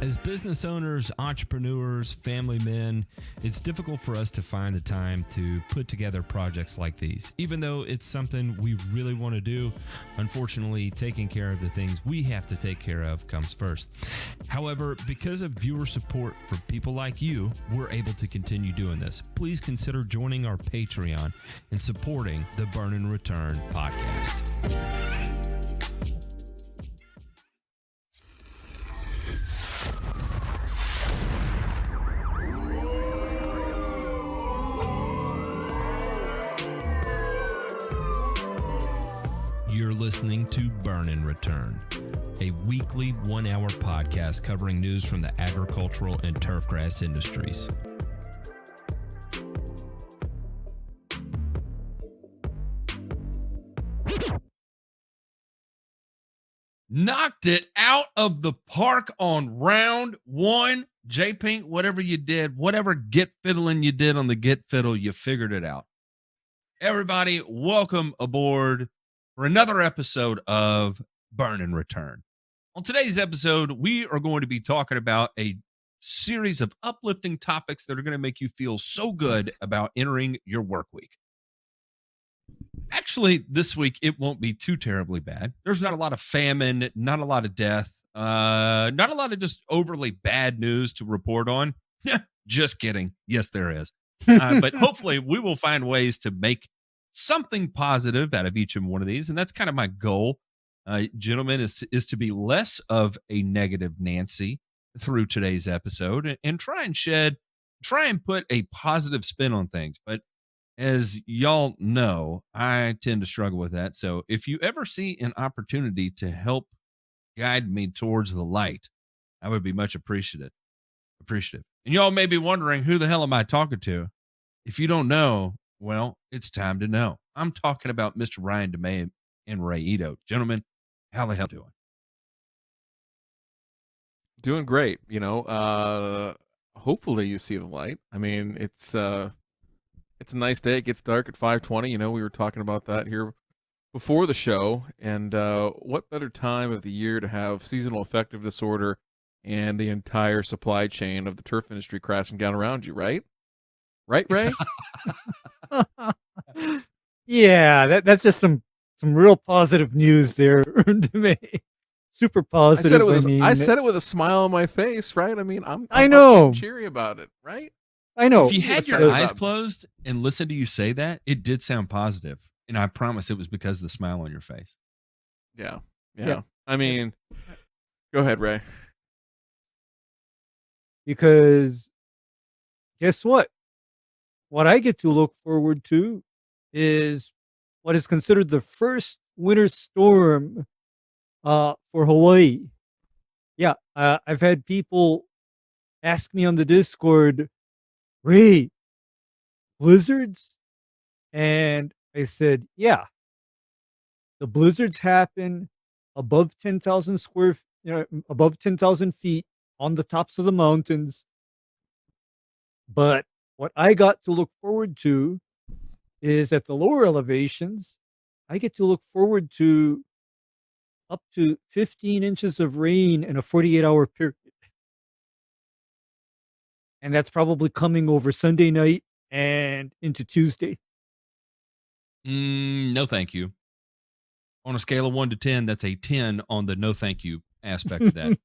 As business owners, entrepreneurs, family men, it's difficult for us to find the time to put together projects like these. Even though it's something we really want to do, unfortunately, taking care of the things we have to take care of comes first. However, because of viewer support for people like you, we're able to continue doing this. Please consider joining our Patreon and supporting the Burn and Return podcast. You're listening to Burn and Return, a weekly 1-hour podcast covering news from the agricultural and turfgrass industries. Knocked it out of the park on round one. J-Pink, whatever you did, whatever get fiddling you did on the get fiddle, you figured it out. Everybody, welcome aboard for another episode of Burn and Return. On today's episode, we are going to be talking about a series of uplifting topics that are going to make you feel so good about entering your work week. Actually, this week, it won't be too terribly bad. There's not a lot of famine, not a lot of death, not a lot of just overly bad news to report on. Just kidding. Yes, there is. But hopefully we will find ways to make something positive out of each and one of these. And that's kind of my goal, gentlemen, is to be less of a negative Nancy through today's episode and try and put a positive spin on things. But as y'all know, I tend to struggle with that. So if you ever see an opportunity to help guide me towards the light, I would be much appreciative. And y'all may be wondering, who the hell am I talking to? If you don't know, well, it's time to know. I'm talking about Mr. Ryan DeMay and Ray Ito. Gentlemen, how the hell doing? Doing great. Hopefully you see the light. I mean, it's a nice day. It gets dark at 5:20. We were talking about that here before the show. And what better time of the year to have seasonal affective disorder and the entire supply chain of the turf industry crashing down around you, right? Right, Ray? Yeah, that's just some real positive news there, DeMay. Super positive. I said it with a smile on my face, right? I mean, I know. I'm cheery about it, right? I know. If you had your eyes closed and listened to you say that, it did sound positive. And I promise it was because of the smile on your face. Yeah. I mean, go ahead, Ray. Because guess what? What I get to look forward to is what is considered the first winter storm for Hawaii. Yeah, I've had people ask me on the Discord, Ray, blizzards? And I said, yeah. The blizzards happen above 10,000 above 10,000 feet on the tops of the mountains. But what I got to look forward to is at the lower elevations, I get to look forward to up to 15 inches of rain in a 48-hour period. And that's probably coming over Sunday night and into Tuesday. No, thank you. On a scale of 1 to 10, that's a 10 on the no thank you aspect of that.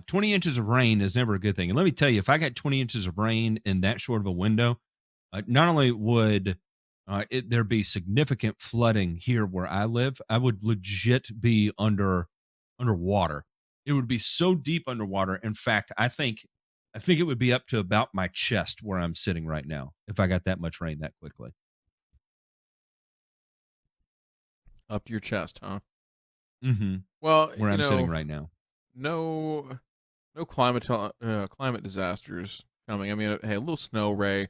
20 inches of rain is never a good thing. And let me tell you, if I got 20 inches of rain in that short of a window, not only would there be significant flooding here where I live, I would legit be underwater. It would be so deep underwater. In fact, I think it would be up to about my chest where I'm sitting right now if I got that much rain that quickly. Up to your chest, huh? Mm-hmm. Well, where I'm sitting right now. No climate disasters coming. I mean, hey, a little snow, Ray,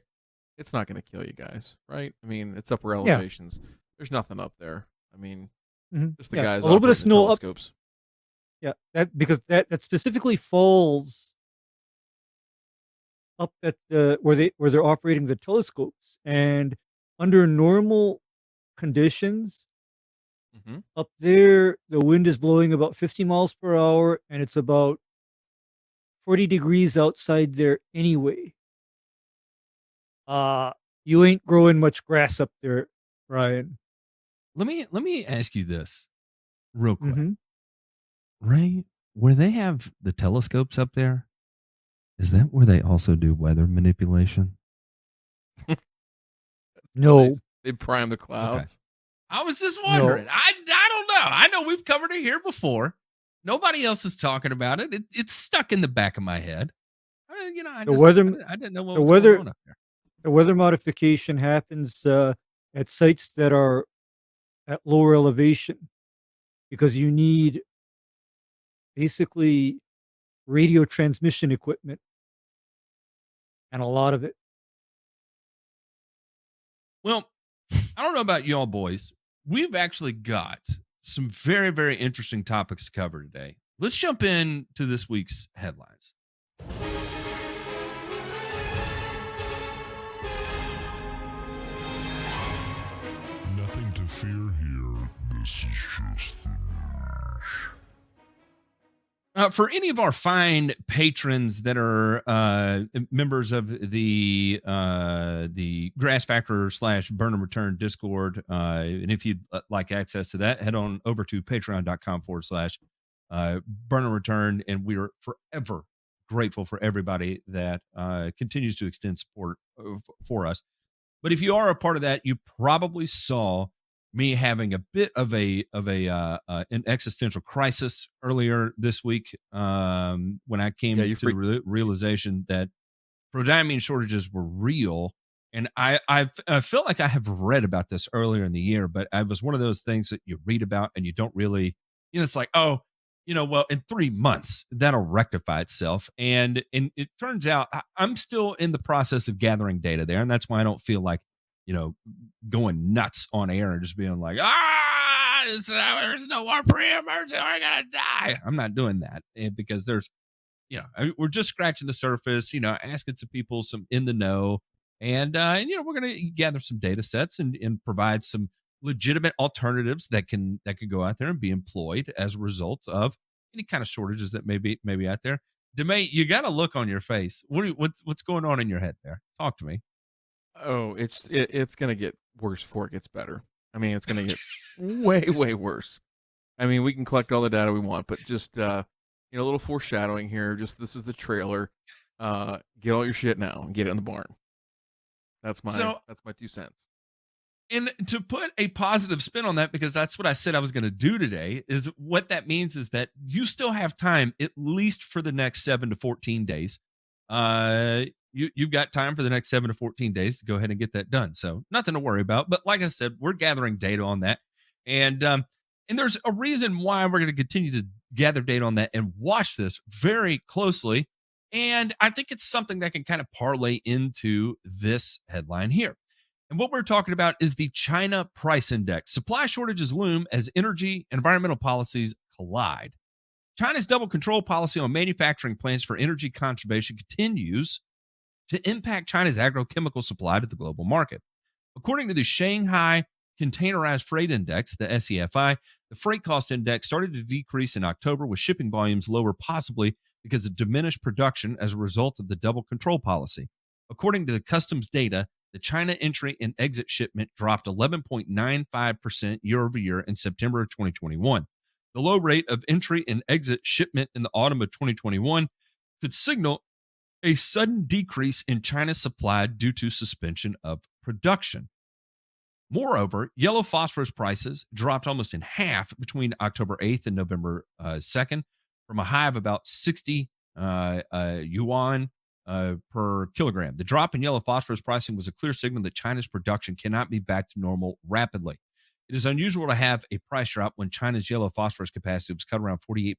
it's not going to kill you guys, right? I mean, it's upper elevations. Yeah. There's nothing up there. I mean, just the guys. A little bit of snow telescopes. Yeah, because that specifically falls up at the where they're operating the telescopes, and under normal conditions, up there the wind is blowing about 50 miles per hour, and it's about 40 degrees outside there anyway. You ain't growing much grass up there, Ryan. Let me ask you this real quick. Mm-hmm. Ray, where they have the telescopes up there, is that where they also do weather manipulation? No, They prime the Okay. clouds. I was just no. wondering. I don't know. I know we've covered it here before. Nobody else is talking about it. It's stuck in the back of my head. I The weather, I didn't know what the was going weather, on up there. the weather modification happens at sites that are at lower elevation because you need basically radio transmission equipment and a lot of it. Well, I don't know about y'all boys. We've actually got some very, very interesting topics to cover today. Let's jump in to this week's headlines. Nothing to fear here. This is just the news. For any of our fine patrons that are members of the Grass Factor / Burn and Return Discord, and if you'd like access to that, head on over to patreon.com / Burn and Return, and we are forever grateful for everybody that continues to extend support for us. But if you are a part of that, you probably saw me having a bit of an existential crisis earlier this week when I came Yeah, you to the realization that prodiamine shortages were real. And I feel like I have read about this earlier in the year, but I was one of those things that you read about and you don't really, it's like, oh, well, in 3 months that'll rectify itself. And it turns out I'm still in the process of gathering data there, and that's why I don't feel like, going nuts on air and just being like, there's no more pre-emergency, we're gonna die. I'm not doing that because there's, we're just scratching the surface, asking some people some in the know. And we're going to gather some data sets and provide some legitimate alternatives that can go out there and be employed as a result of any kind of shortages that may be out there. DeMay, you got a look on your face. What's going on in your head there? Talk to me. Oh, it's gonna get worse before it gets better. I mean, it's gonna get way worse. I mean, we can collect all the data we want, but just a little foreshadowing here. Just this is the trailer. Get all your shit now and get it in the barn. That's my 2 cents. And to put a positive spin on that, because that's what I said I was going to do today, is what that means is that you still have time, at least for the next 7 to 14 days. You've got time for the next 7 to 14 days to go ahead and get that done. So nothing to worry about. But like I said, we're gathering data on that. And there's a reason why we're going to continue to gather data on that and watch this very closely. And I think it's something that can kind of parlay into this headline here. And what we're talking about is the China Price Index. Supply shortages loom as energy and environmental policies collide. China's double control policy on manufacturing plants for energy conservation continues to impact China's agrochemical supply to the global market. According to the Shanghai Containerized Freight Index, the SEFI, the freight cost index started to decrease in October with shipping volumes lower, possibly because of diminished production as a result of the double control policy. According to the customs data, the China entry and exit shipment dropped 11.95% year over year in September of 2021. The low rate of entry and exit shipment in the autumn of 2021 could signal a sudden decrease in China's supply due to suspension of production. Moreover, yellow phosphorus prices dropped almost in half between October 8th and November 2nd from a high of about 60 yuan per kilogram. The drop in yellow phosphorus pricing was a clear signal that China's production cannot be back to normal rapidly. It is unusual to have a price drop when China's yellow phosphorus capacity was cut around 48%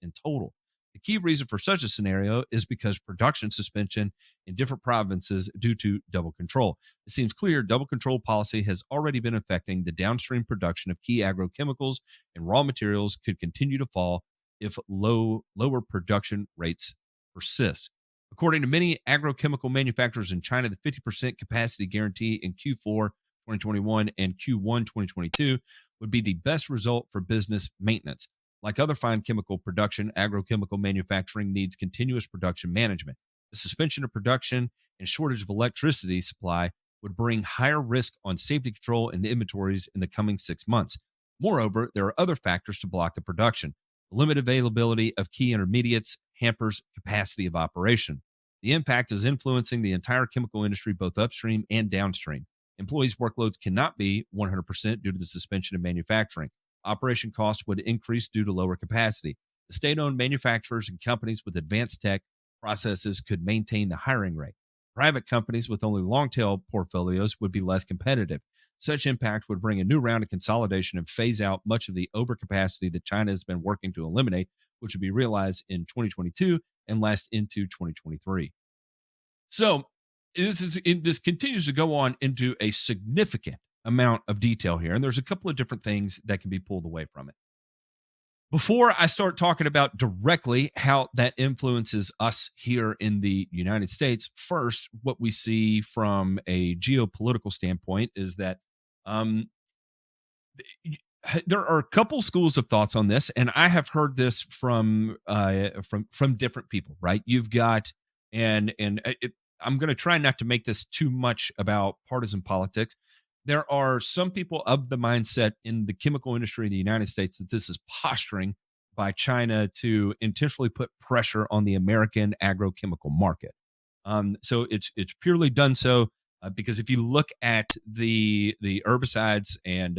in total. The key reason for such a scenario is because production suspension in different provinces due to double control. It seems clear double control policy has already been affecting the downstream production of key agrochemicals, and raw materials could continue to fall if lower production rates persist. According to many agrochemical manufacturers in China, the 50% capacity guarantee in Q4 2021 and Q1 2022 would be the best result for business maintenance. Like other fine chemical production, agrochemical manufacturing needs continuous production management. The suspension of production and shortage of electricity supply would bring higher risk on safety control and inventories in the coming 6 months. Moreover, there are other factors to block the production. The limited availability of key intermediates hampers capacity of operation. The impact is influencing the entire chemical industry, both upstream and downstream. Employees' workloads cannot be 100% due to the suspension of manufacturing. Operation costs would increase due to lower capacity. The state owned manufacturers and companies with advanced tech processes could maintain the hiring rate. Private companies with only long tail portfolios would be less competitive. Such impact would bring a new round of consolidation and phase out much of the overcapacity that China has been working to eliminate, which would be realized in 2022 and last into 2023. So this continues to go on into a significant amount of detail here, and there's a couple of different things that can be pulled away from it. Before I start talking about directly how that influences us here in the United States, first, what we see from a geopolitical standpoint is that um, there are a couple schools of thoughts on this, and I have heard this from different people. Right? You've got I'm going to try not to make this too much about partisan politics. There are some people of the mindset in the chemical industry in the United States that this is posturing by China to intentionally put pressure on the American agrochemical market. So it's purely done so because if you look at the herbicides and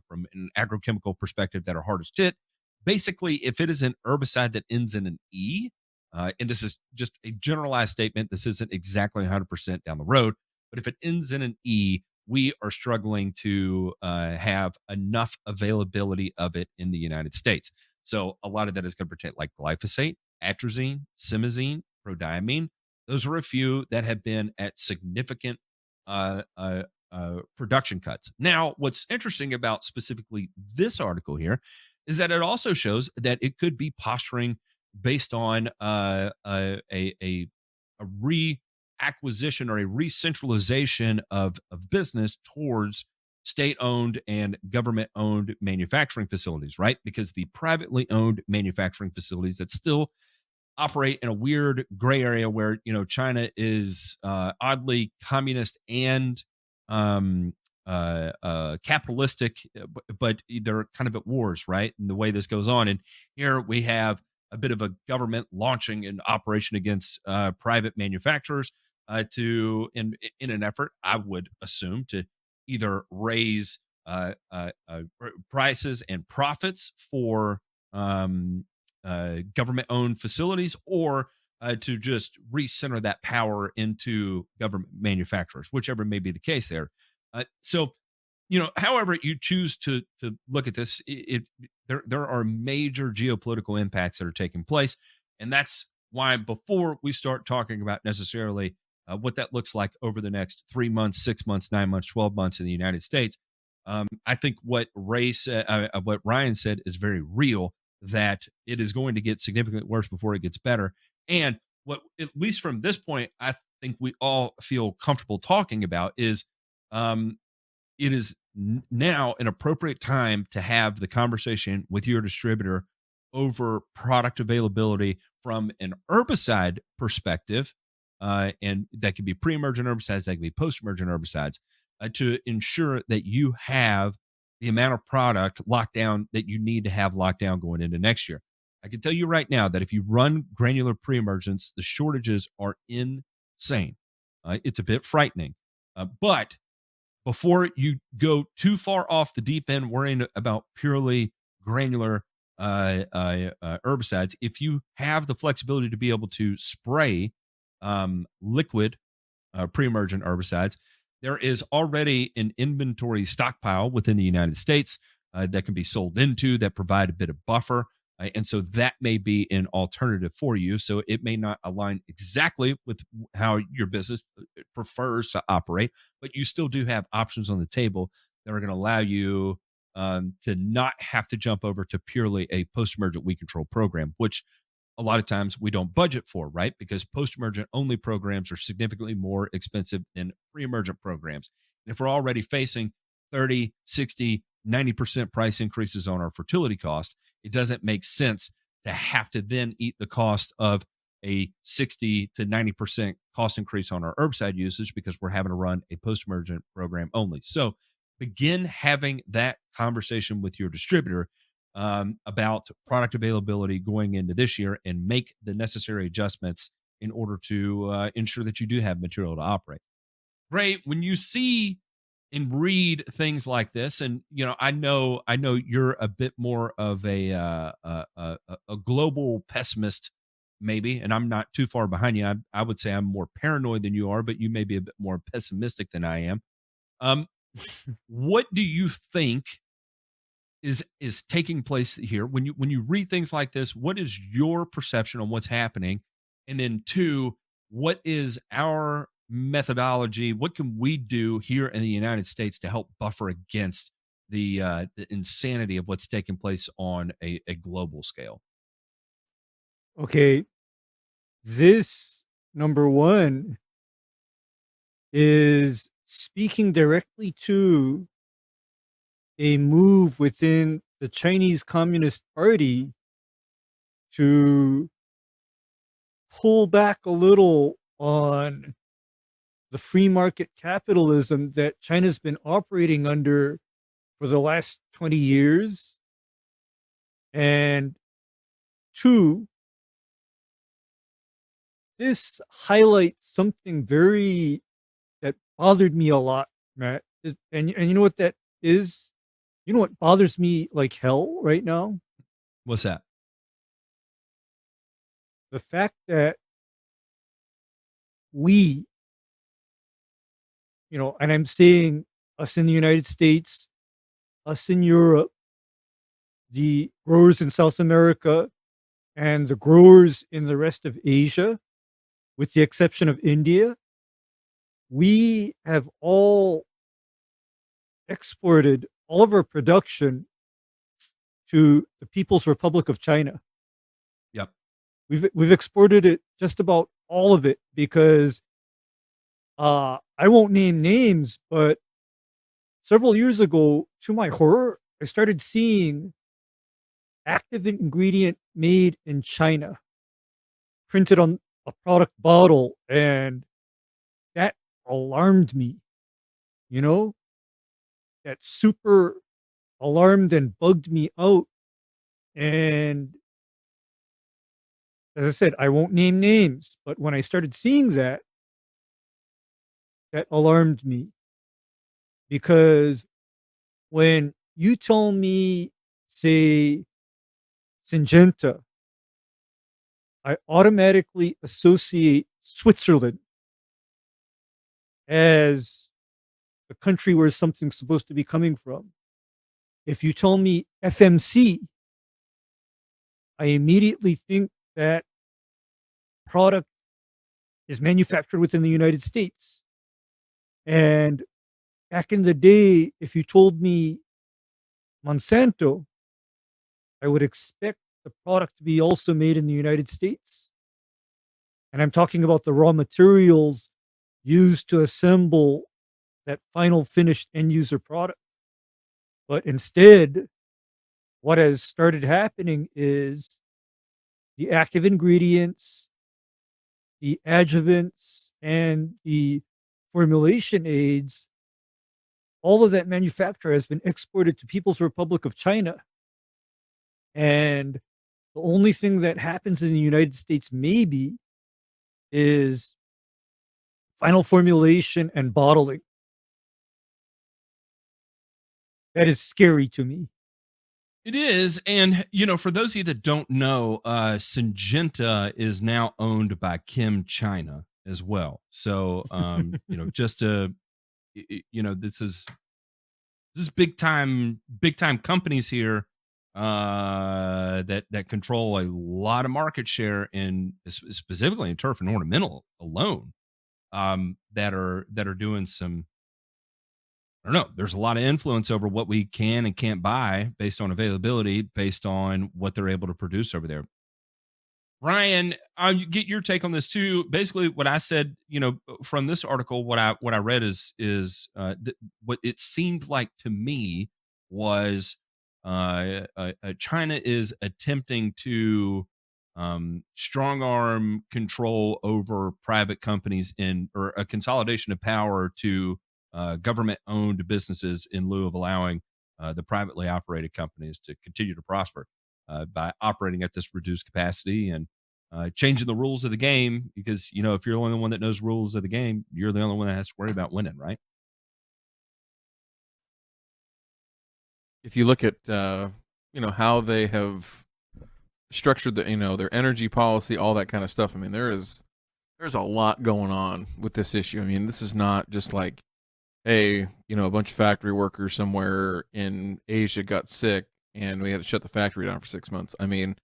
from an agrochemical perspective that are hardest hit, basically if it is an herbicide that ends in an E, and this is just a generalized statement, this isn't exactly 100% down the road, but if it ends in an E, we are struggling to have enough availability of it in the United States. So a lot of that is going to pertain like glyphosate, atrazine, simazine, prodiamine. Those are a few that have been at significant production cuts. Now, what's interesting about specifically this article here is that it also shows that it could be posturing based on a reacquisition or a re-centralization of business towards state-owned and government-owned manufacturing facilities, right? Because the privately owned manufacturing facilities that still operate in a weird gray area where China is oddly communist and capitalistic, but they're kind of at wars, right? And the way this goes on, and here we have a bit of a government launching an operation against private manufacturers in an effort, I would assume, to either raise prices and profits for government-owned facilities, or to just recenter that power into government manufacturers, whichever may be the case there. So, however you choose to look at this, there are major geopolitical impacts that are taking place, and that's why before we start talking about necessarily what that looks like over the next 3 months, 6 months, 9 months, 12 months in the United States, I think what what Ryan said is very real, that it is going to get significantly worse before it gets better. And what, at least from this point, I think we all feel comfortable talking about is it is now an appropriate time to have the conversation with your distributor over product availability from an herbicide perspective. And that could be pre-emergent herbicides, that could be post-emergent herbicides, to ensure that you have the amount of product locked down that you need to have locked down going into next year. I can tell you right now that if you run granular pre-emergence, the shortages are insane. It's a bit frightening. But before you go too far off the deep end worrying about purely granular herbicides, if you have the flexibility to be able to spray liquid pre-emergent herbicides, there is already an inventory stockpile within the United States that can be sold into, that provide a bit of buffer. And so that may be an alternative for you. So it may not align exactly with how your business prefers to operate, but you still do have options on the table that are going to allow you to not have to jump over to purely a post-emergent weed control program, which a lot of times we don't budget for, right? Because post-emergent only programs are significantly more expensive than pre-emergent programs. And if we're already facing 30, 60, 90% price increases on our fertility cost, it doesn't make sense to have to then eat the cost of a 60 to 90% cost increase on our herbicide usage because we're having to run a post-emergent program only. So begin having that conversation with your distributor about product availability going into this year and make the necessary adjustments in order to ensure that you do have material to operate. Ray, when you see and read things like this, and I know you're a bit more of a global pessimist, maybe, and I'm not too far behind you. I would say I'm more paranoid than you are, but you may be a bit more pessimistic than I am. Um, what do you think is taking place here when you read things like this? What is your perception on what's happening? And then two, what is our methodology? What can we do here in the United States to help buffer against the insanity of what's taking place on a global scale? Okay, this number one is speaking directly to a move within the Chinese Communist Party to pull back a little on the free market capitalism that China's been operating under for the last 20 years. And two, this highlights something very that bothered me a lot, Matt. And you know what that is? You know what bothers me like hell right now? What's that? The fact that we, and I'm saying us in the United States, us in Europe, the growers in South America, and the growers in the rest of Asia, with the exception of India, we have all exported all of our production to the People's Republic of China. Yep. We've exported it, just about all of it, because I won't name names, but several years ago, to my horror, I started seeing active ingredient made in China printed on a product bottle, and that alarmed me. You know, that super alarmed and bugged me out. And as I said, I won't name names, but when I started seeing that, that alarmed me, because when you tell me, say, Syngenta, I automatically associate Switzerland as the country where something's supposed to be coming from. If you tell me FMC, I immediately think that product is manufactured within the United States. And back in the day, if you told me Monsanto, I would expect the product to be also made in the United States. And I'm talking about the raw materials used to assemble that final finished end user product. But instead, what has started happening is the active ingredients, the adjuvants, and the formulation aids, all of that manufacture has been exported to People's Republic of China. And the only thing that happens in the United States, maybe, is final formulation and bottling. That is scary to me. It is, and for those of you that don't know, Syngenta is now owned by Kim China as well. So, just to, this is big time companies here that control a lot of market share in specifically in turf and ornamental alone, that are doing some. I don't know. There's a lot of influence over what we can and can't buy based on availability, based on what they're able to produce over there. Ryan, I'll get your take on this too. Basically, what I said, from this article, what I read is what it seemed like to me was China is attempting to strong arm control over private companies or a consolidation of power to government owned businesses in lieu of allowing the privately operated companies to continue to prosper by operating at this reduced capacity and changing the rules of the game. Because, if you're the only one that knows rules of the game, you're the only one that has to worry about winning, right? If you look at how they have structured their energy policy, all that kind of stuff. I mean, there's a lot going on with this issue. I mean, this is not just like, hey, a bunch of factory workers somewhere in Asia got sick and we had to shut the factory down for 6 months. I mean,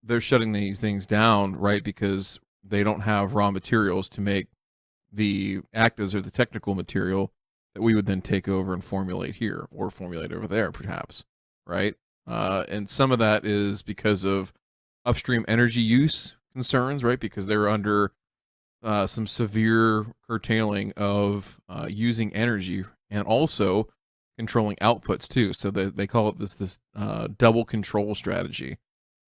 they're shutting these things down, right? Because they don't have raw materials to make the actives or the technical material that we would then take over and formulate here or formulate over there, perhaps, right? And some of that is because of upstream energy use concerns, right? Because they're under some severe curtailing of using energy and also controlling outputs too. So they call it this double control strategy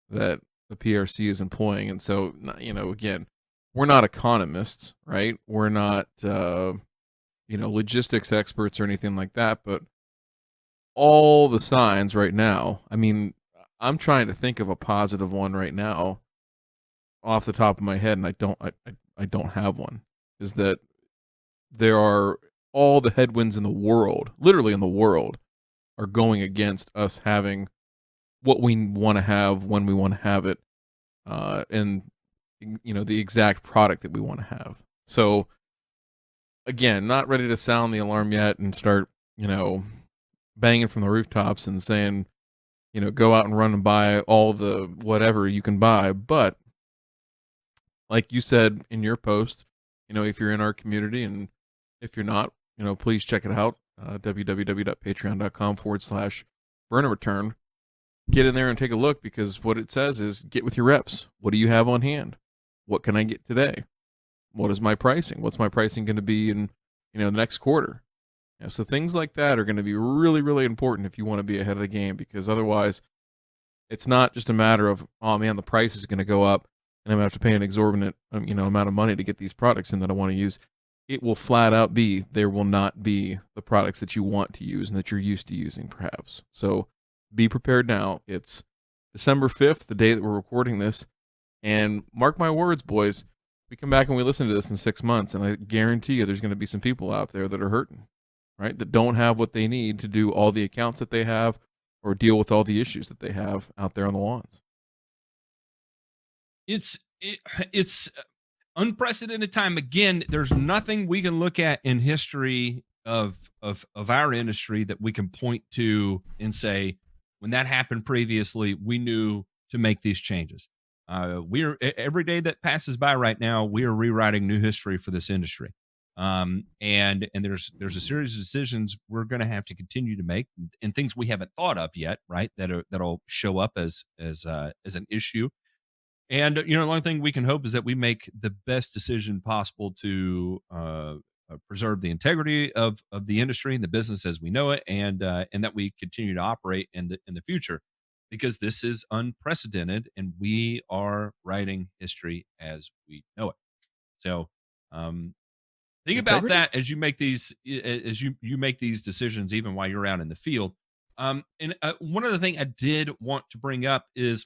that the PRC is employing. And so, again, we're not economists, right? We're not logistics experts or anything like that, but all the signs right now, I mean, I'm trying to think of a positive one right now off the top of my head, and I don't have one, is that there are all the headwinds in the world, literally in the world, are going against us having what we want to have when we want to have it, and the exact product that we want to have. So again, not ready to sound the alarm yet and start banging from the rooftops and saying, go out and run and buy all the whatever you can buy. But like you said in your post, if you're in our community, and if you're not, please check it out. www.patreon.com/burn and return. Get in there and take a look, because what it says is get with your reps. What do you have on hand? What can I get today? What is my pricing? What's my pricing going to be in, the next quarter? So things like that are going to be really, really important if you want to be ahead of the game, because otherwise it's not just a matter of, oh man, the price is going to go up and I'm going to have to pay an exorbitant, amount of money to get these products in that I want to use. It will flat out be, there will not be the products that you want to use and that you're used to using, perhaps. So be prepared now. It's December 5th, the day that we're recording this. And mark my words, boys, we come back and we listen to this in 6 months, and I guarantee you there's going to be some people out there that are hurting, right? That don't have what they need to do all the accounts that they have or deal with all the issues that they have out there on the lawns. It's unprecedented time. Again, there's nothing we can look at in history of our industry that we can point to and say, when that happened previously, we knew to make these changes. We're every day that passes by right now, we are rewriting new history for this industry. And there's a series of decisions we're going to have to continue to make, and things we haven't thought of yet, right? That'll show up as an issue. And the only thing we can hope is that we make the best decision possible to preserve the integrity of the industry and the business as we know it, and that we continue to operate in the future, because this is unprecedented and we are writing history as we know it. So think about Integrity? that as you make these you make these decisions, even while you're out in the field. And one other thing I did want to bring up is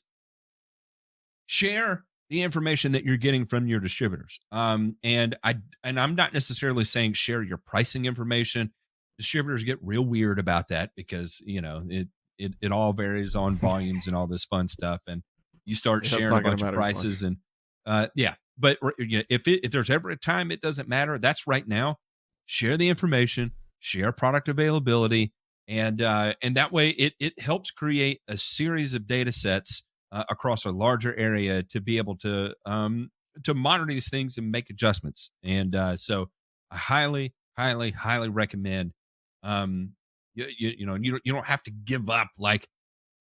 share the information that you're getting from your distributors. And I'm not necessarily saying share your pricing information. Distributors get real weird about that, because it all varies on volumes and all this fun stuff, and you start Yeah, it's sharing not a gonna bunch of matter as much. prices, and yeah. But if there's ever a time it doesn't matter, that's right now. Share the information, share product availability, and that way it helps create a series of data sets across a larger area to be able to monitor these things and make adjustments. And so I highly, highly, highly recommend. You don't have to give up, like,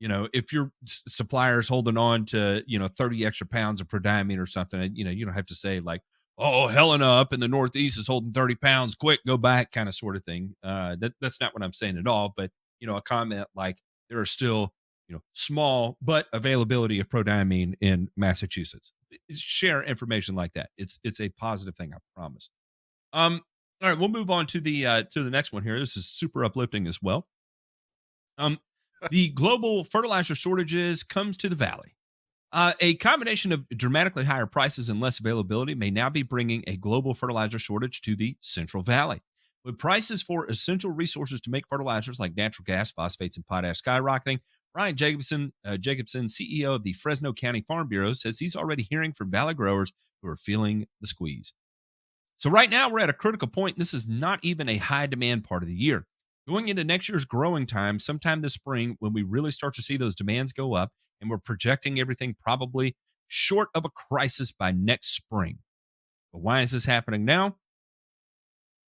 if your supplier's holding on to 30 extra pounds of per diamine or something, and you don't have to say like, oh, Helena up in the Northeast is holding 30 pounds, quick, go back, kind of sort of thing. That's not what I'm saying at all. But a comment like, there are still, small but availability of prodiamine in Massachusetts. Share information like that. It's a positive thing, I promise. All right, we'll move on to the next one here. This is super uplifting as well. The global fertilizer shortages comes to the valley. A combination of dramatically higher prices and less availability may now be bringing a global fertilizer shortage to the Central Valley. With prices for essential resources to make fertilizers like natural gas, phosphates, and potash skyrocketing, Ryan Jacobson, CEO of the Fresno County Farm Bureau, says he's already hearing from valley growers who are feeling the squeeze. So right now we're at a critical point. This is not even a high demand part of the year. Going into next year's growing time, sometime this spring, when we really start to see those demands go up, and we're projecting everything probably short of a crisis by next spring. But why is this happening now?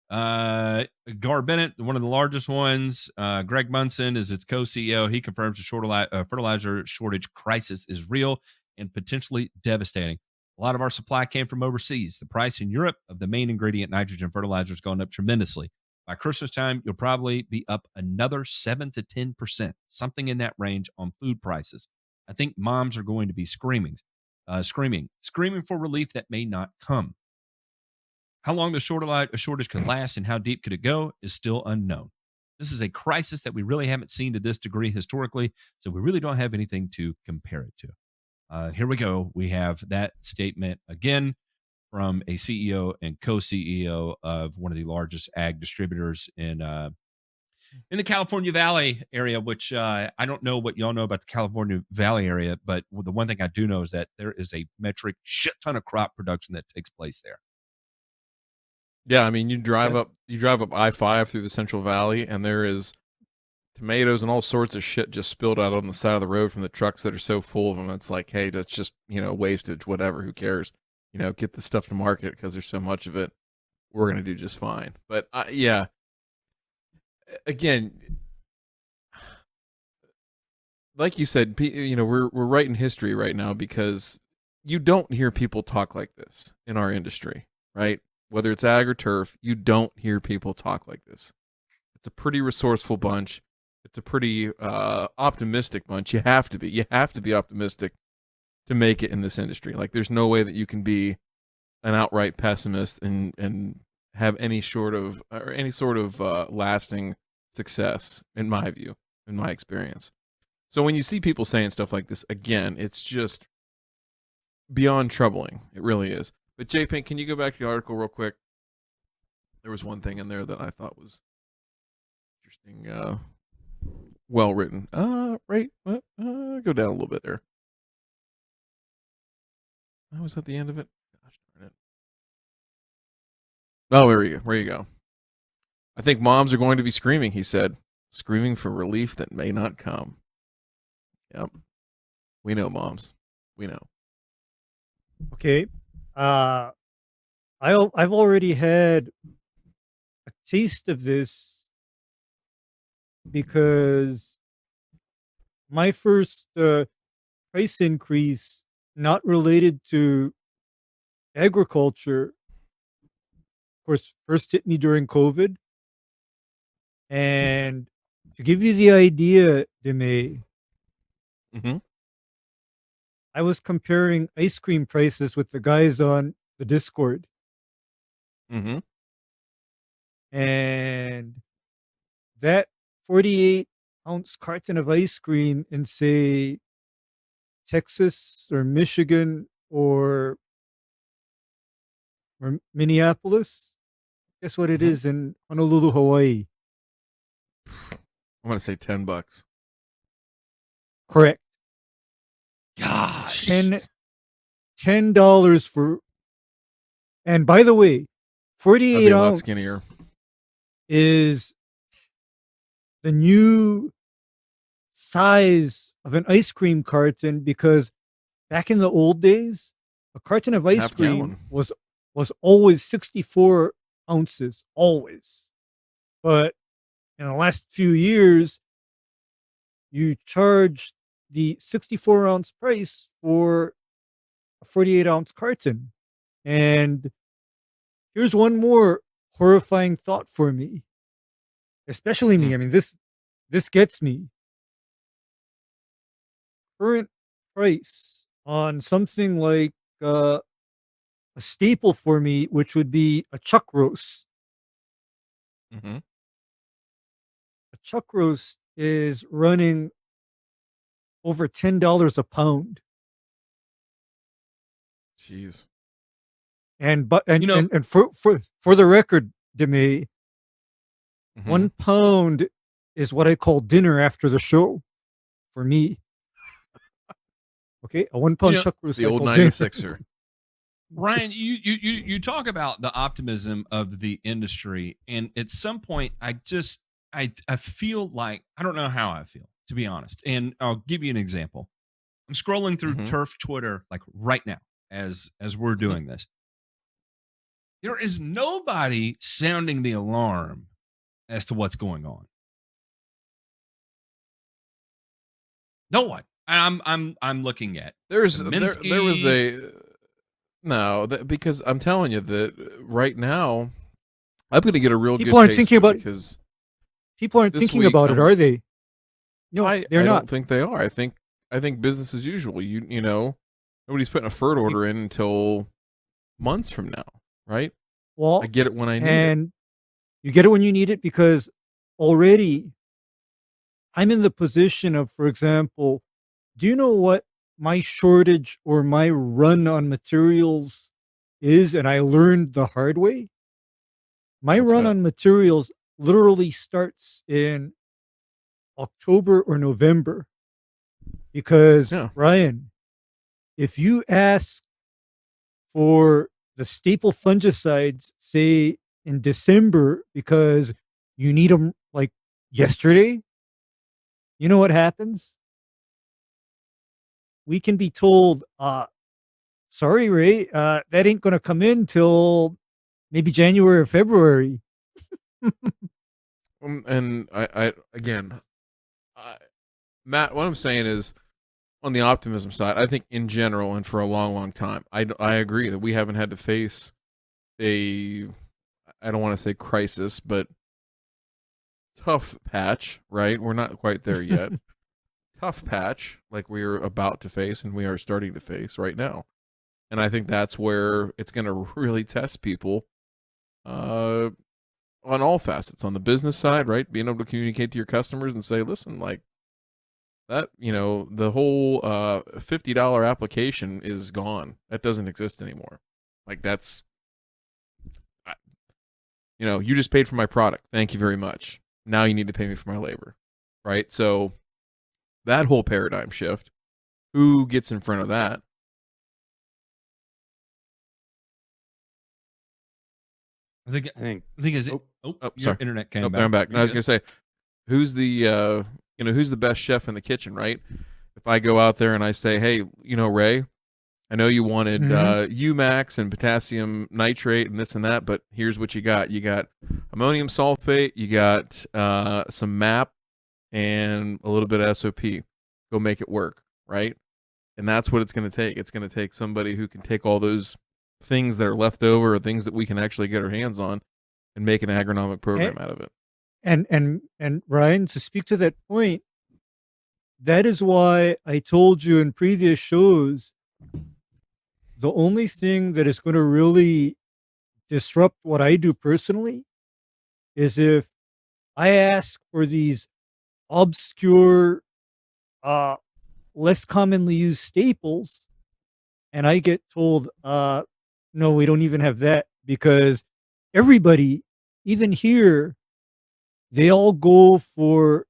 Gar Bennett, one of the largest ones, Greg Munson is its co-CEO. He confirms the fertilizer shortage crisis is real and potentially devastating. A lot of our supply came from overseas. The price in Europe of the main ingredient, nitrogen fertilizer, has gone up tremendously. By Christmas time, you'll probably be up another 7 to 10%, something in that range on food prices. I think moms are going to be screaming for relief that may not come. How long the shortage could last and how deep could it go is still unknown. This is a crisis that we really haven't seen to this degree historically, so we really don't have anything to compare it to. Here we go. We have that statement again from a CEO and co-CEO of one of the largest ag distributors in the California Valley area, which I don't know what y'all know about the California Valley area, but the one thing I do know is that there is a metric shit ton of crop production that takes place there. Yeah, I mean, you drive up I-5 through the Central Valley, and there is tomatoes and all sorts of shit just spilled out on the side of the road from the trucks that are so full of them. It's like, hey, that's just, wastage, whatever, who cares? Get the stuff to market because there's so much of it. We're going to do just fine. But yeah, again, like you said, we're writing history right now because you don't hear people talk like this in our industry, right? Whether it's ag or turf, you don't hear people talk like this. It's a pretty resourceful bunch. It's a pretty optimistic bunch. You have to be. You have to be optimistic to make it in this industry. Like, there's no way that you can be an outright pessimist and have any sort of lasting success, in my view, in my experience. So when you see people saying stuff like this, again, it's just beyond troubling. It really is. But J-Pink, can you go back to the article real quick? There was one thing in there that I thought was interesting, well written. Right. Go down a little bit there. I was at the end of it. Gosh darn it. Oh, where you go. I think moms are going to be screaming, he said. Screaming for relief that may not come. Yep. We know, moms. We know. Okay. I've already had a taste of this because my first price increase, not related to agriculture, of course, first hit me during COVID. And to give you the idea, DeMay, Mm-hmm. I was comparing ice cream prices with the guys on the Discord. Mm-hmm. And that 48-ounce carton of ice cream in, say, Texas or Michigan or Minneapolis, guess what it is in Honolulu, Hawaii? I'm going to say $10. Correct. Gosh. $10 for, and by the way, I'd 48 be a lot ounce skinnier. is the new size of an ice cream carton, because back in the old days, a carton of ice Half cream gallon. was always 64 ounces, always. But in the last few years, you charge the 64-ounce price for a 48-ounce carton. And here's one more horrifying thought for me, especially me. I mean, this gets me. current price on something like a staple for me, which would be a chuck roast. Mm-hmm. A chuck roast is running over $10 a pound. Jeez. And You know, for the record, DeMay, Mm-hmm. 1 pound is what I call dinner after the show for me. Okay, a 1 You pound know, chuck roast The I old call dinner. 96er. Ryan, you talk about the optimism of the industry, and at some point, I feel like I don't know how I feel, to be honest. And I'll give you an example. I'm scrolling through Mm-hmm. Turf Twitter like right now as we're Mm-hmm. doing this. There is nobody sounding the alarm as to what's going on. No one. And I'm looking at There was Kaminsky. a no, because I'm telling you that right now I'm going to get a real People good aren't taste thinking of it about because people aren't this thinking week about it, are they? No, I they're not. don't think they are. I think business as usual. You know, nobody's putting a fur order in until months from now, right? Well, I get it when I need it. and you get it when you need it because already I'm in the position of, for example, do you know what my shortage or my run on materials is? And I learned the hard way. My What's run that? on materials literally starts in October or November because, Yeah. Ryan, if you ask for the staple fungicides, say in December, because you need them like yesterday, you know what happens? We can be told, sorry, Ray, that ain't going to come in till maybe January or February. And I again, Matt, what I'm saying is on the optimism side, I think in general and for a long, long time, I agree that we haven't had to face a, I don't want to say crisis, but tough patch, right? We're not quite there yet. Tough patch like we're about to face and we are starting to face right now. And I think that's where it's going to really test people on all facets. On the business side, right? Being able to communicate to your customers and say, listen, like, that, you know, the whole $50 application is gone. That doesn't exist anymore. Like that's, you know, you just paid for my product. Thank you very much. Now you need to pay me for my labor, right? So that whole paradigm shift, who gets in front of that? I think is it. Oh, your sorry. internet came Nope, back. I'm back. You're I was good. gonna say, who's the who's the best chef in the kitchen, right? If I go out there and I say, hey, you know, Ray, I know you wanted Umax and potassium nitrate and this and that, but here's what you got. You got ammonium sulfate, you got some MAP, and a little bit of SOP. Go make it work, right? And that's what it's going to take. It's going to take somebody who can take all those things that are left over or things that we can actually get our hands on and make an agronomic program out of it. And Ryan, to speak to that point, that is why I told you in previous shows, the only thing that is going to really disrupt what I do personally is if I ask for these obscure, less commonly used staples, and I get told, no, we don't even have that because everybody, even here, they all go for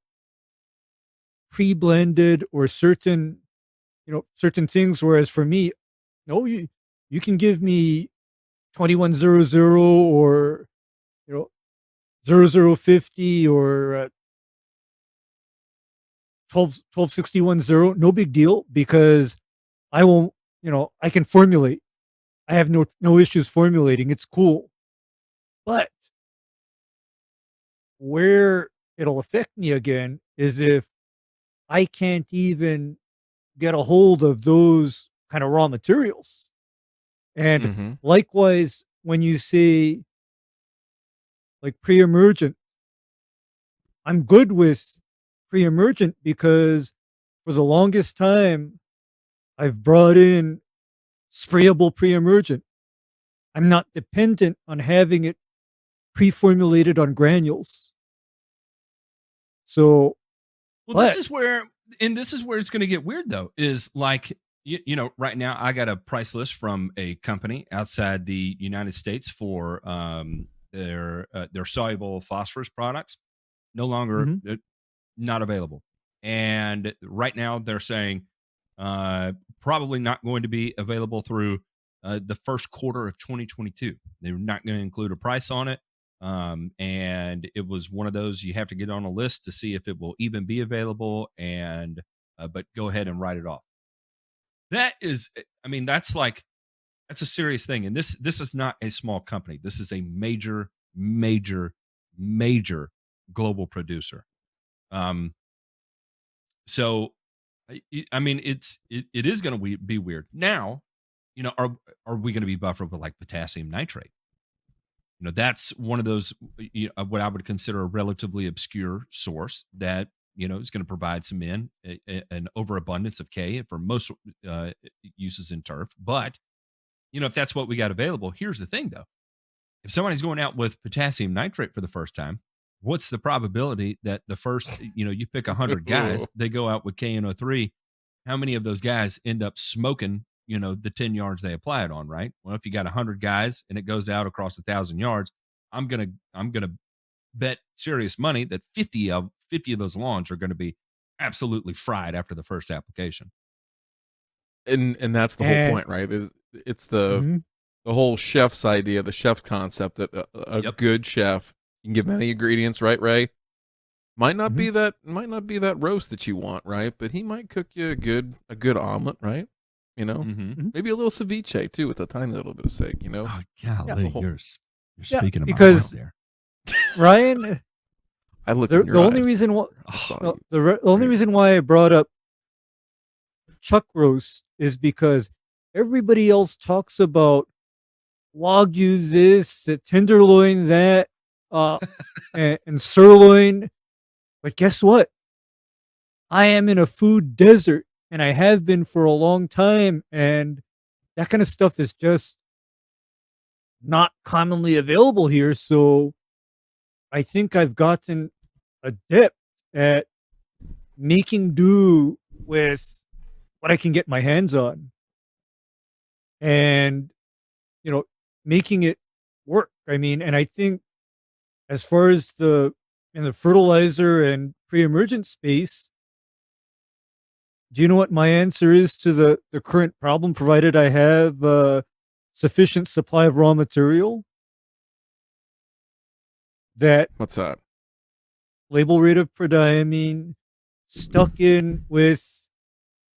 pre-blended or certain, certain things. Whereas for me, no, you can give me 2100 or 0050 or 12610. No big deal because I won't. I can formulate. I have no issues formulating. It's cool, but where it'll affect me again is if I can't even get a hold of those kind of raw materials. And likewise, when you say like pre-emergent, I'm good with pre-emergent because for the longest time, I've brought in sprayable pre-emergent. I'm not dependent on having it pre-formulated on granules. So, Well, but this is where it's going to get weird though. Is like right now I got a price list from a company outside the United States for their soluble phosphorus products. No longer Mhm. not available. And right now they're saying probably not going to be available through the first quarter of 2022. They're not going to include a price on it. And it was one of those you have to get on a list to see if it will even be available. And but go ahead and write it off. That is, I mean, that's a serious thing. And this is not a small company. This is a major, major, major global producer. So I mean, it is going to be weird. Now, are we going to be buffered with like potassium nitrate? That's one of those what I would consider a relatively obscure source that is going to provide some an overabundance of K for most uses in turf. But if that's what we got available, here's the thing though: if somebody's going out with potassium nitrate for the first time, what's the probability that the first, you pick 100 guys, they go out with KNO3, how many of those guys end up smoking, the 10 yards they apply it on, right? Well, if you got 100 guys and it goes out across 1,000 yards, I'm gonna bet serious money that 50 of those lawns are going to be absolutely fried after the first application. And that's the whole and point, right? It's the Mhm. the whole chef's idea, the chef concept that a Yep. good chef, you can give many ingredients, right, Ray? Might not be Mhm. that roast that you want, right? But he might cook you a good omelet, right? Mm-hmm. Mhm. Maybe a little ceviche too with a tiny little bit of steak, Oh, Yeah. golly, whole- you're Yeah, speaking of my heart because there. Ryan, I looked the in the your only eyes. reason why I saw Oh, you. the only Right. reason why I brought up chuck roast is because everybody else talks about wagyu this, tenderloin that, uh, and sirloin. But guess what? I am in a food desert, and I have been for a long time, and that kind of stuff is just not commonly available here. So I think I've gotten adept at making do with what I can get my hands on, and you know, making it work. I mean, and I think as far as the fertilizer and pre-emergent space, do you know what my answer is to the current problem? Provided I have sufficient supply of raw material, that What's that? label rate of prodiamine stuck in with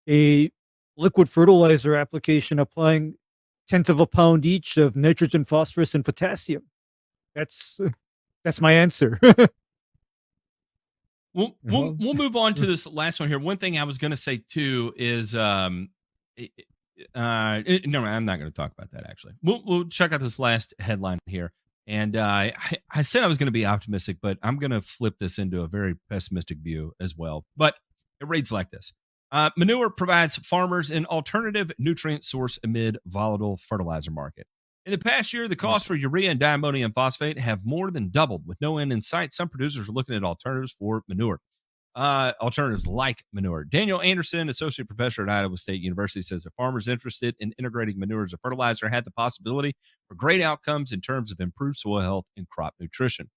a liquid fertilizer application applying tenth of a pound each of nitrogen, phosphorus, and potassium. That's that's my answer. We'll You we'll know? we'll move on to this last one here. One thing I was going to say too is no, I'm not going to talk about that actually. We'll check out this last headline here. And I said I was going to be optimistic, but I'm going to flip this into a very pessimistic view as well. But it reads like this: manure provides farmers an alternative nutrient source amid volatile fertilizer market. In the past year, the costs for urea and diammonium phosphate have more than doubled. With no end in sight, some producers are looking at alternatives for manure. Alternatives like manure. Daniel Anderson, associate professor at Iowa State University, says that farmers interested in integrating manure as a fertilizer had the possibility for great outcomes in terms of improved soil health and crop nutrition.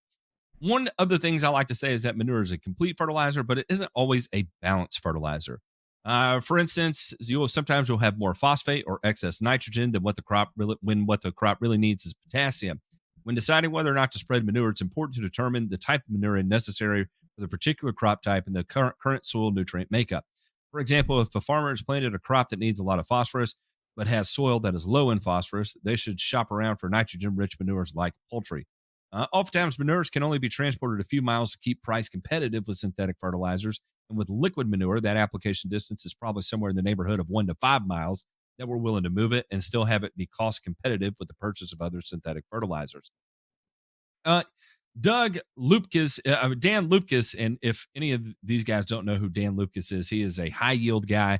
One of the things I like to say is that manure is a complete fertilizer, but it isn't always a balanced fertilizer. For instance, you'll have more phosphate or excess nitrogen than what the crop really needs is potassium. When deciding whether or not to spread manure, it's important to determine the type of manure necessary for the particular crop type and the current soil nutrient makeup. For example, if a farmer has planted a crop that needs a lot of phosphorus but has soil that is low in phosphorus, they should shop around for nitrogen-rich manures like poultry. Oftentimes, manures can only be transported a few miles to keep price competitive with synthetic fertilizers. And with liquid manure, that application distance is probably somewhere in the neighborhood of 1 to 5 miles that we're willing to move it and still have it be cost competitive with the purchase of other synthetic fertilizers. Uh, Doug Lupkis, Dan Lupkis, and if any of these guys don't know who Dan Lupkis is, he is a high yield guy.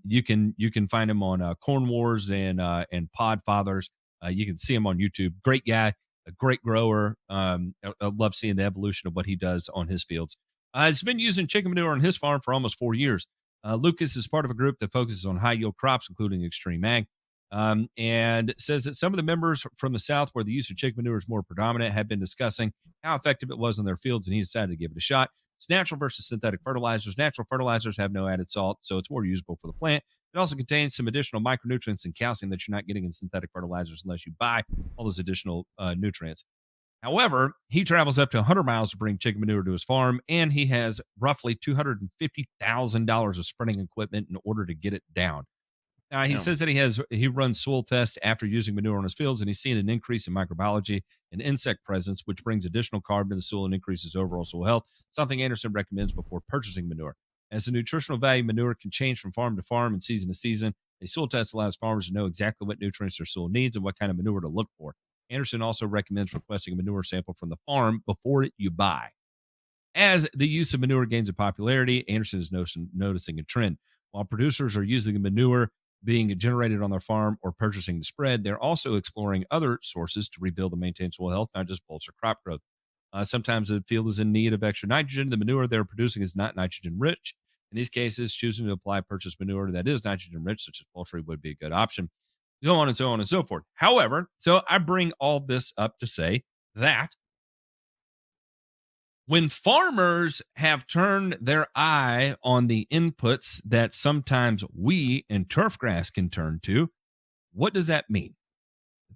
You can find him on Corn Wars and Podfathers. You can see him on YouTube. Great guy, a great grower. I love seeing the evolution of what he does on his fields. He's been using chicken manure on his farm for almost 4 years. Lucas is part of a group that focuses on high yield crops, including extreme ag. And says that some of the members from the South, where the use of chicken manure is more predominant, have been discussing how effective it was in their fields, and he decided to give it a shot. It's natural versus synthetic fertilizers. Natural fertilizers have no added salt, so it's more usable for the plant. It also contains some additional micronutrients and calcium that you're not getting in synthetic fertilizers unless you buy all those additional nutrients. However, he travels up to 100 miles to bring chicken manure to his farm, and he has roughly $250,000 of spreading equipment in order to get it down. He Yeah. says that he runs soil tests after using manure on his fields, and he's seen an increase in microbiology and insect presence, which brings additional carbon to the soil and increases overall soil health, something Anderson recommends before purchasing manure. As the nutritional value of manure can change from farm to farm and season to season, a soil test allows farmers to know exactly what nutrients their soil needs and what kind of manure to look for. Anderson also recommends requesting a manure sample from the farm before you buy. As the use of manure gains in popularity, Anderson is noticing a trend. While producers are using the manure being generated on their farm or purchasing the spread, they're also exploring other sources to rebuild and maintain soil health, not just bolster crop growth. Sometimes the field is in need of extra nitrogen. The manure they're producing is not nitrogen rich. In these cases, choosing to apply purchased manure that is nitrogen rich, such as poultry, would be a good option. So on and so on and so forth. However, so I bring all this up to say that when farmers have turned their eye on the inputs that sometimes we in turfgrass can turn to, what does that mean?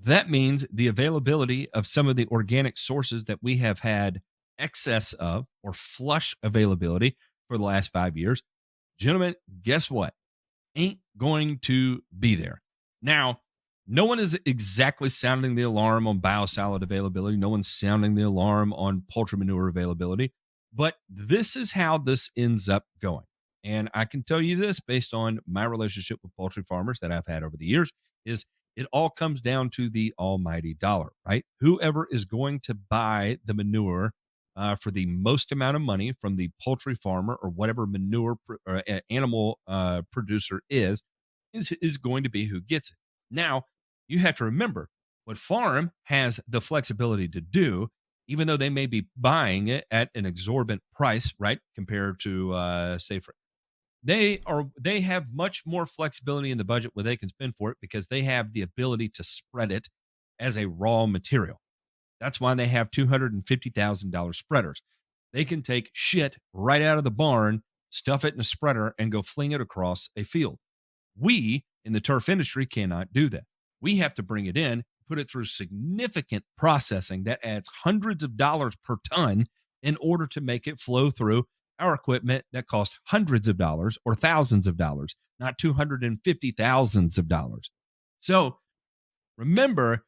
That means the availability of some of the organic sources that we have had excess of or flush availability for the last 5 years. Gentlemen, guess what? Ain't going to be there. Now, no one is exactly sounding the alarm on biosolid availability. No one's sounding the alarm on poultry manure availability. But this is how this ends up going. And I can tell you this based on my relationship with poultry farmers that I've had over the years is it all comes down to the almighty dollar, right? Whoever is going to buy the manure for the most amount of money from the poultry farmer or whatever manure animal producer is going to be who gets it. Now, you have to remember what farm has the flexibility to do, even though they may be buying it at an exorbitant price, right? Compared to say for they have much more flexibility in the budget where they can spend for it because they have the ability to spread it as a raw material. That's why they have $250,000 spreaders. They can take shit right out of the barn, stuff it in a spreader, and go fling it across a field. We in the turf industry cannot do that. We have to bring it in, put it through significant processing that adds hundreds of dollars per ton in order to make it flow through our equipment that cost hundreds of dollars or thousands of dollars, not 250,000s of dollars. So remember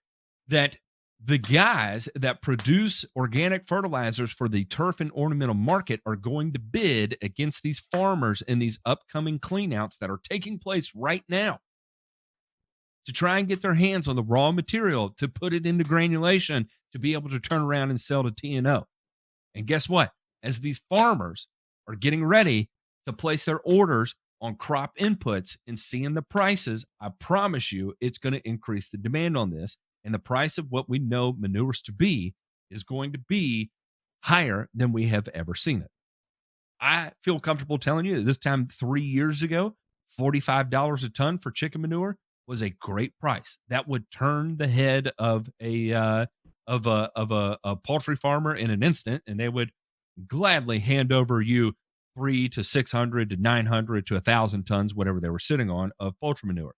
that the guys that produce organic fertilizers for the turf and ornamental market are going to bid against these farmers in these upcoming cleanouts that are taking place right now to try and get their hands on the raw material to put it into granulation to be able to turn around and sell to T&O. And guess what? As these farmers are getting ready to place their orders on crop inputs and seeing the prices, I promise you it's going to increase the demand on this. And the price of what we know manures to be is going to be higher than we have ever seen it. I feel comfortable telling you that this time 3 years ago, $45 a ton for chicken manure was a great price. That would turn the head of a poultry farmer in an instant, and they would gladly hand over you 3 to 600 to 900 to 1,000 tons, whatever they were sitting on, of poultry manure.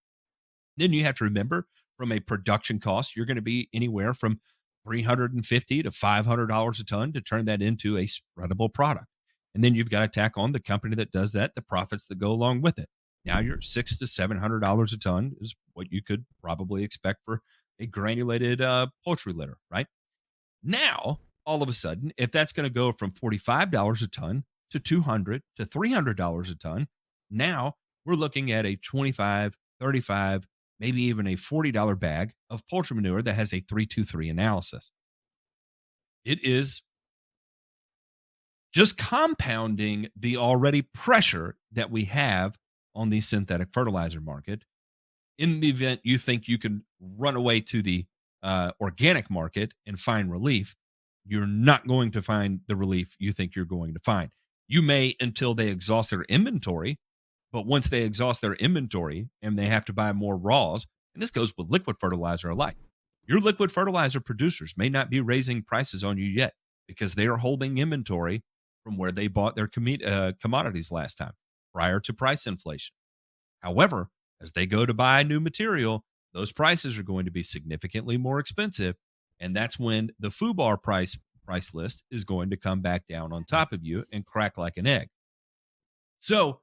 Then you have to remember from a production cost, you're going to be anywhere from $350 to $500 a ton to turn that into a spreadable product. And then you've got to tack on the company that does that, the profits that go along with it. Now you're $600 to $700 a ton is what you could probably expect for a granulated poultry litter, right? Now, all of a sudden, if that's going to go from $45 a ton to $200 to $300 a ton, now we're looking at a $25, $35, maybe even a $40 bag of poultry manure that has a 323 analysis. it is just compounding the already pressure that we have on the synthetic fertilizer market. In the event you think you can run away to the organic market and find relief, you're not going to find the relief you think you're going to find. You may until they exhaust their inventory, but once they exhaust their inventory and they have to buy more raws, and this goes with liquid fertilizer alike, your liquid fertilizer producers may not be raising prices on you yet because they are holding inventory from where they bought their commodities last time prior to price inflation. However, as they go to buy new material, those prices are going to be significantly more expensive. And that's when the FUBAR price list is going to come back down on top of you and crack like an egg. So,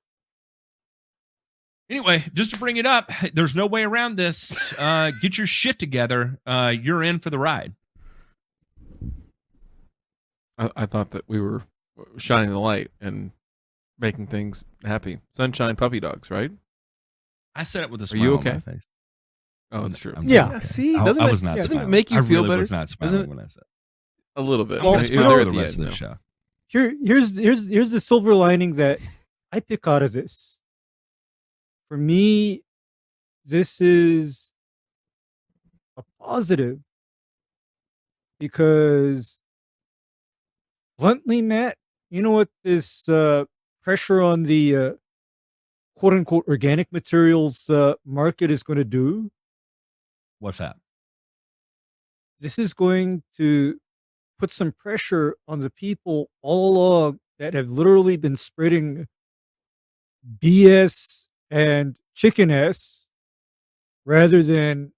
anyway, just to bring it up, there's no way around this. Get your shit together. You're in for the ride. I thought that we were shining the light and making things happy. Sunshine puppy dogs, right? I said it with a Are smile you on my okay? face. Oh, it's true. Yeah. Okay. See, I doesn't was not doesn't smiling. it make you I feel really better? was not Doesn't smiling it? when I said A little bit. I'm going to It'll smile be for at the the rest of end, the though. show. Here's the silver lining that I pick out of this. For me, this is a positive because, bluntly, Matt, you know what this pressure on the quote unquote organic materials market is going to do? What's that? This is going to put some pressure on the people all along that have literally been spreading BS and chicken S rather than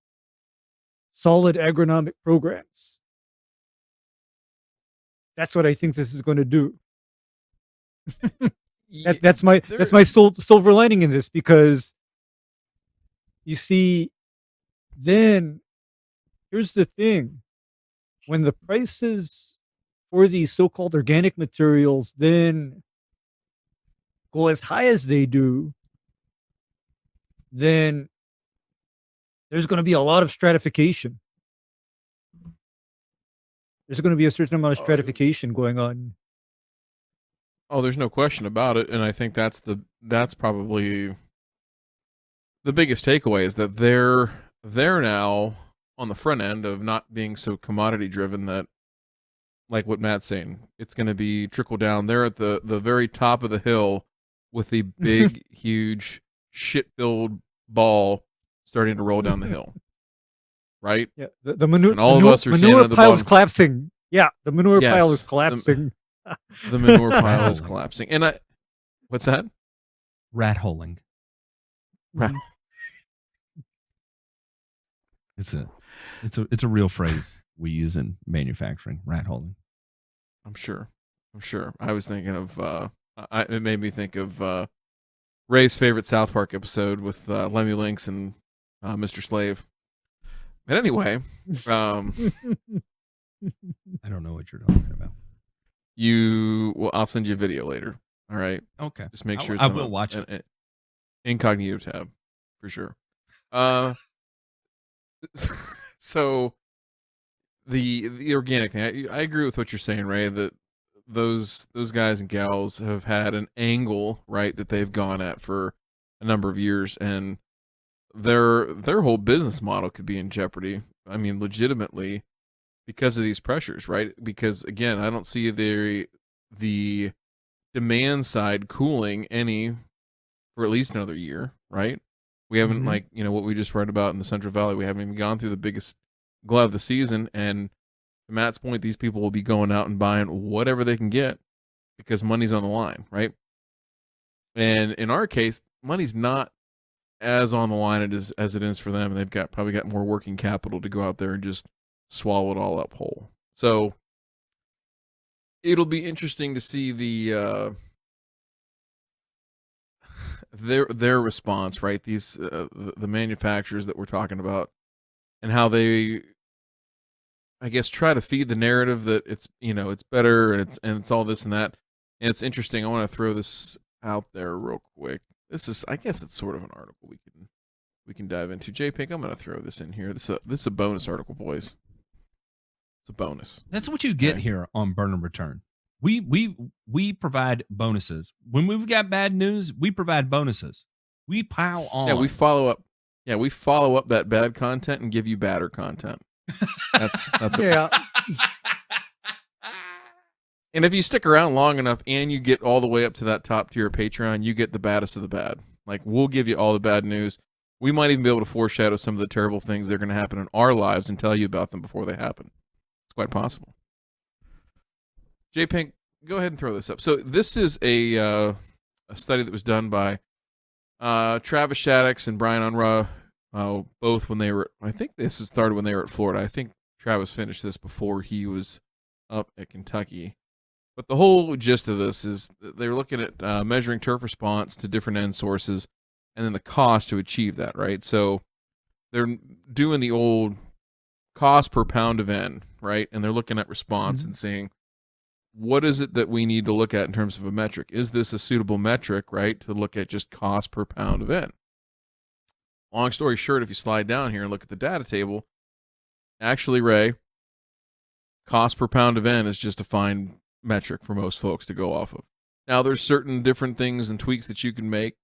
solid agronomic programs. That's what I think this is going to do. That's my silver lining in this, because you see, then here's the thing: when the prices for these so-called organic materials then go as high as they do, then there's going to be a lot of stratification. There's going to be a certain amount of stratification going on. Oh, there's no question about it, and I think that's probably the biggest takeaway is that they're now on the front end of not being so commodity driven that, like what Matt's saying, it's going to be trickle down. They're at the very top of the hill with the big, huge, shit-filled ball starting to roll down the hill. Right? Yeah, the manure, and all of us are standing manure at the pile is bottom. collapsing. Yeah, the manure pile is Yes, collapsing. The manure pile is collapsing. And what's that? Rat holing. Rat. It's a real phrase we use in manufacturing. Rat holing. I'm sure. I was thinking of it made me think of Ray's favorite South Park episode with Lemmy Lynx and Mr. Slave. But anyway, I don't know what you're talking about. I'll send you a video later. All right. Okay. Just make sure I it's will watch it. an incognito tab for sure. So the organic thing, I agree with what you're saying, Ray, that those guys and gals have had an angle, right, that they've gone at for a number of years, and their whole business model could be in jeopardy. I mean, legitimately, because of these pressures, right? Because again, I don't see the demand side cooling any for at least another year, right? We haven't like, what we just read about in the Central Valley, we haven't even gone through the biggest glut of the season, and to Matt's point, these people will be going out and buying whatever they can get because money's on the line, right? And in our case, money's not as on the line as it is for them. They've probably got more working capital to go out there and just swallow it all up whole. So it'll be interesting to see their response, right? These the manufacturers that we're talking about, and how they, I guess, try to feed the narrative that it's it's better and it's all this and that. And it's interesting. I want to throw this out there real quick. This is, I guess, it's sort of an article we can dive into. J Pink, I'm going to throw this in here. This is a bonus article, boys. It's a bonus. That's what you get Okay. here on Burn and Return. We provide bonuses. When we've got bad news, we provide bonuses. We pile on. Yeah, we follow up. Yeah, we follow up that bad content and give you badder content. That's what. Yeah. And if you stick around long enough and you get all the way up to that top tier of Patreon, you get the baddest of the bad. Like, we'll give you all the bad news. We might even be able to foreshadow some of the terrible things that are going to happen in our lives and tell you about them before they happen. It's quite possible. J Pink, go ahead and throw this up. So this is a study that was done by Travis Shaddix and Brian Unruh, both when they were, I think this started when they were at Florida. I think Travis finished this before he was up at Kentucky. But the whole gist of this is they were looking at measuring turf response to different end sources and then the cost to achieve that, right? So they're doing the old cost per pound of N, right? And they're looking at response and saying, what is it that we need to look at in terms of a metric? Is this a suitable metric, right, to look at just cost per pound of N? Long story short, if you slide down here and look at the data table, actually, Ray, cost per pound of N is just a fine metric for most folks to go off of. Now, there's certain different things and tweaks that you can make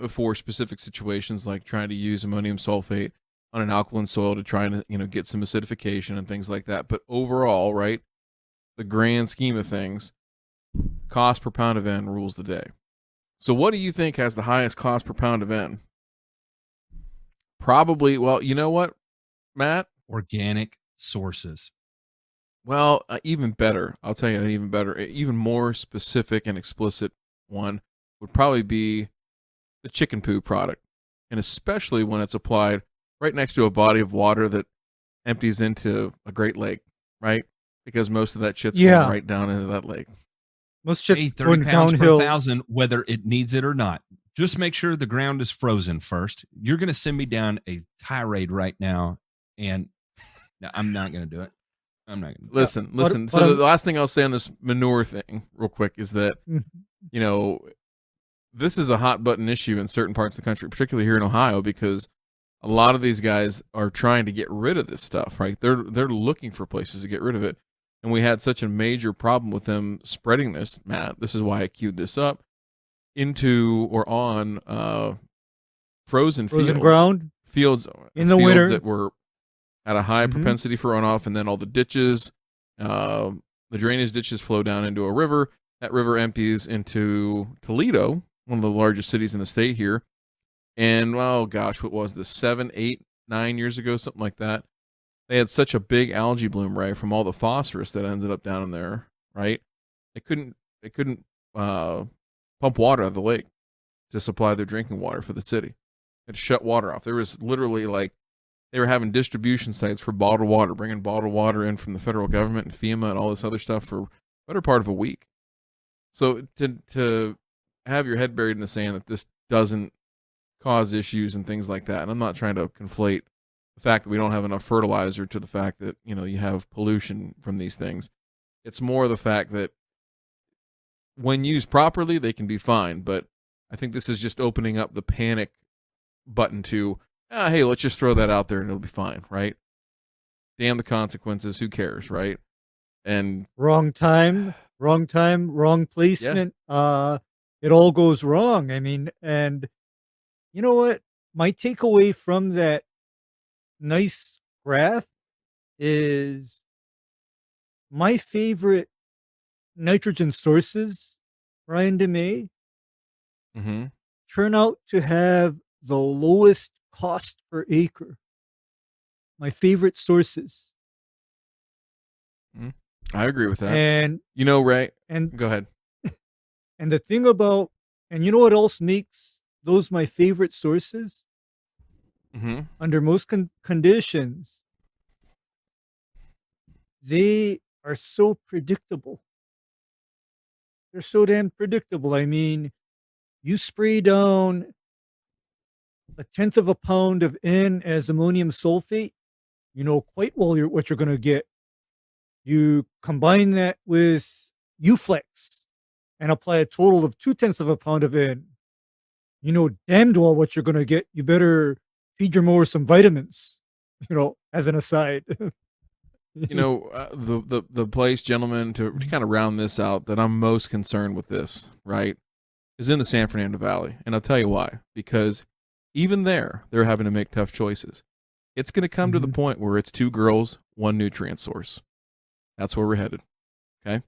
for specific situations, like trying to use ammonium sulfate on an alkaline soil to try and get some acidification and things like that. But overall, right, the grand scheme of things, cost per pound of N rules the day. So what do you think has the highest cost per pound of N? Probably, well, you know what, Matt? Organic sources. Well, even better. I'll tell you an even better, even more specific and explicit one would probably be the chicken poo product. And especially when it's applied right next to a body of water that empties into a Great Lake, right? Because most of that shit's going right down into that lake. Most Hey, shit's 30 going pounds downhill. per thousand, whether it needs it or not. Just make sure the ground is frozen first. You're going to send me down a tirade right now, and no, I'm not going to do it. I'm not going to. Listen. So the last thing I'll say on this manure thing, real quick, is that this is a hot button issue in certain parts of the country, particularly here in Ohio, because a lot of these guys are trying to get rid of this stuff, right? They're looking for places to get rid of it, and we had such a major problem with them spreading this, Matt. This is why I queued this up into or on frozen fields, ground, fields in the winter that were at a high propensity for runoff, and then all the ditches, the drainage ditches flow down into a river. That river empties into Toledo, one of the largest cities in the state here. And, oh gosh, what was this, 7, 8, 9 years ago, something like that? They had such a big algae bloom, right, from all the phosphorus that ended up down in there, right? They couldn't pump water out of the lake to supply their drinking water for the city. They had to shut water off. There was literally they were having distribution sites for bottled water, bringing bottled water in from the federal government and FEMA and all this other stuff for better part of a week. So to have your head buried in the sand that this doesn't cause issues and things like that, and I'm not trying to conflate the fact that we don't have enough fertilizer to the fact that you have pollution from these things. It's more the fact that when used properly, they can be fine. But I think this is just opening up the panic button to, hey, let's just throw that out there and it'll be fine, right? Damn the consequences. Who cares, right? And wrong time, wrong placement. Yeah. It all goes wrong. I mean, and you know what? My takeaway from that nice graph is my favorite nitrogen sources, Ryan DeMay, turn out to have the lowest cost per acre. My favorite sources. I agree with that. And Ray, and go ahead. And the thing about, and you know what else makes those my favorite sources? Under most conditions, they are so predictable. They're so damn predictable. I mean, you spray down 1/10 of a pound of N as ammonium sulfate, you know quite well what you're going to get. You combine that with Uflex and apply a total of 2/10 of a pound of N. You know damned well what you're going to get. You better feed your mower some vitamins, as an aside. The place, gentlemen, to kind of round this out, that I'm most concerned with this, right, is in the San Fernando Valley. And I'll tell you why. Because even there, they're having to make tough choices. It's going to come to the point where it's 2 girls, 1 nutrient source. That's where we're headed. Okay?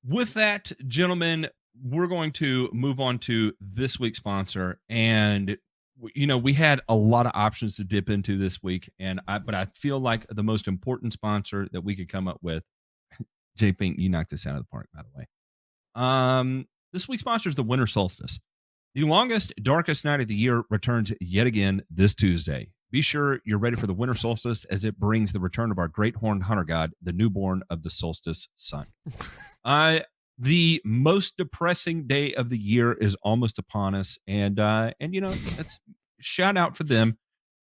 With that, gentlemen, we're going to move on to this week's sponsor. And, we had a lot of options to dip into this week. But I feel like the most important sponsor that we could come up with, J Pink, you knocked this out of the park, by the way. This week's sponsor is the winter solstice. The longest, darkest night of the year returns yet again this Tuesday. Be sure you're ready for the winter solstice as it brings the return of our great horned hunter god, the newborn of the solstice sun. The most depressing day of the year is almost upon us, and let's shout out for them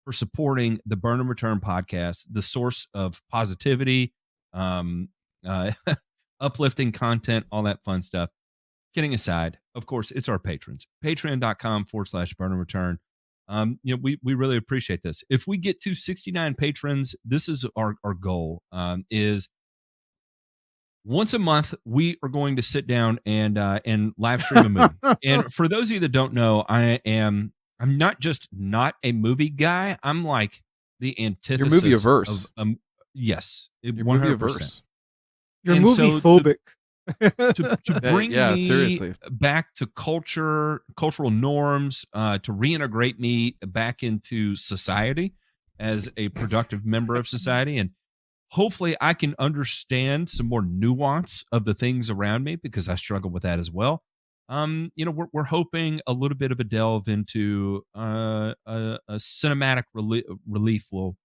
for supporting the Burn and Return podcast, the source of positivity, uplifting content, all that fun stuff. Kidding aside, of course, it's our patrons. Patreon.com/burn and return. We really appreciate this. If we get to 69 patrons, this is our goal, is once a month, we are going to sit down and live stream a movie. And for those of you that don't know, I'm not just not a movie guy. I'm like the antithesis. You're movie averse. Yes. You're movie averse. You're movie phobic. To bring me seriously back to cultural norms, to reintegrate me back into society as a productive member of society, and hopefully I can understand some more nuance of the things around me, because I struggle with that as well. We're hoping a little bit of a delve into a cinematic relief will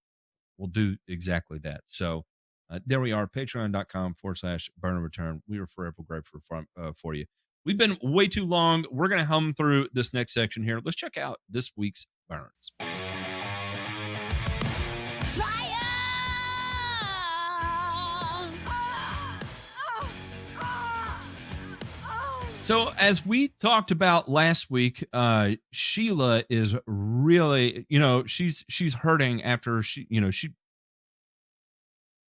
do exactly that. So there we are, patreon.com/burn and return. We are forever grateful for you. We've been way too long. We're going to hum through this next section here. Let's check out this week's burns. So as we talked about last week, Sheila is really, she's hurting after she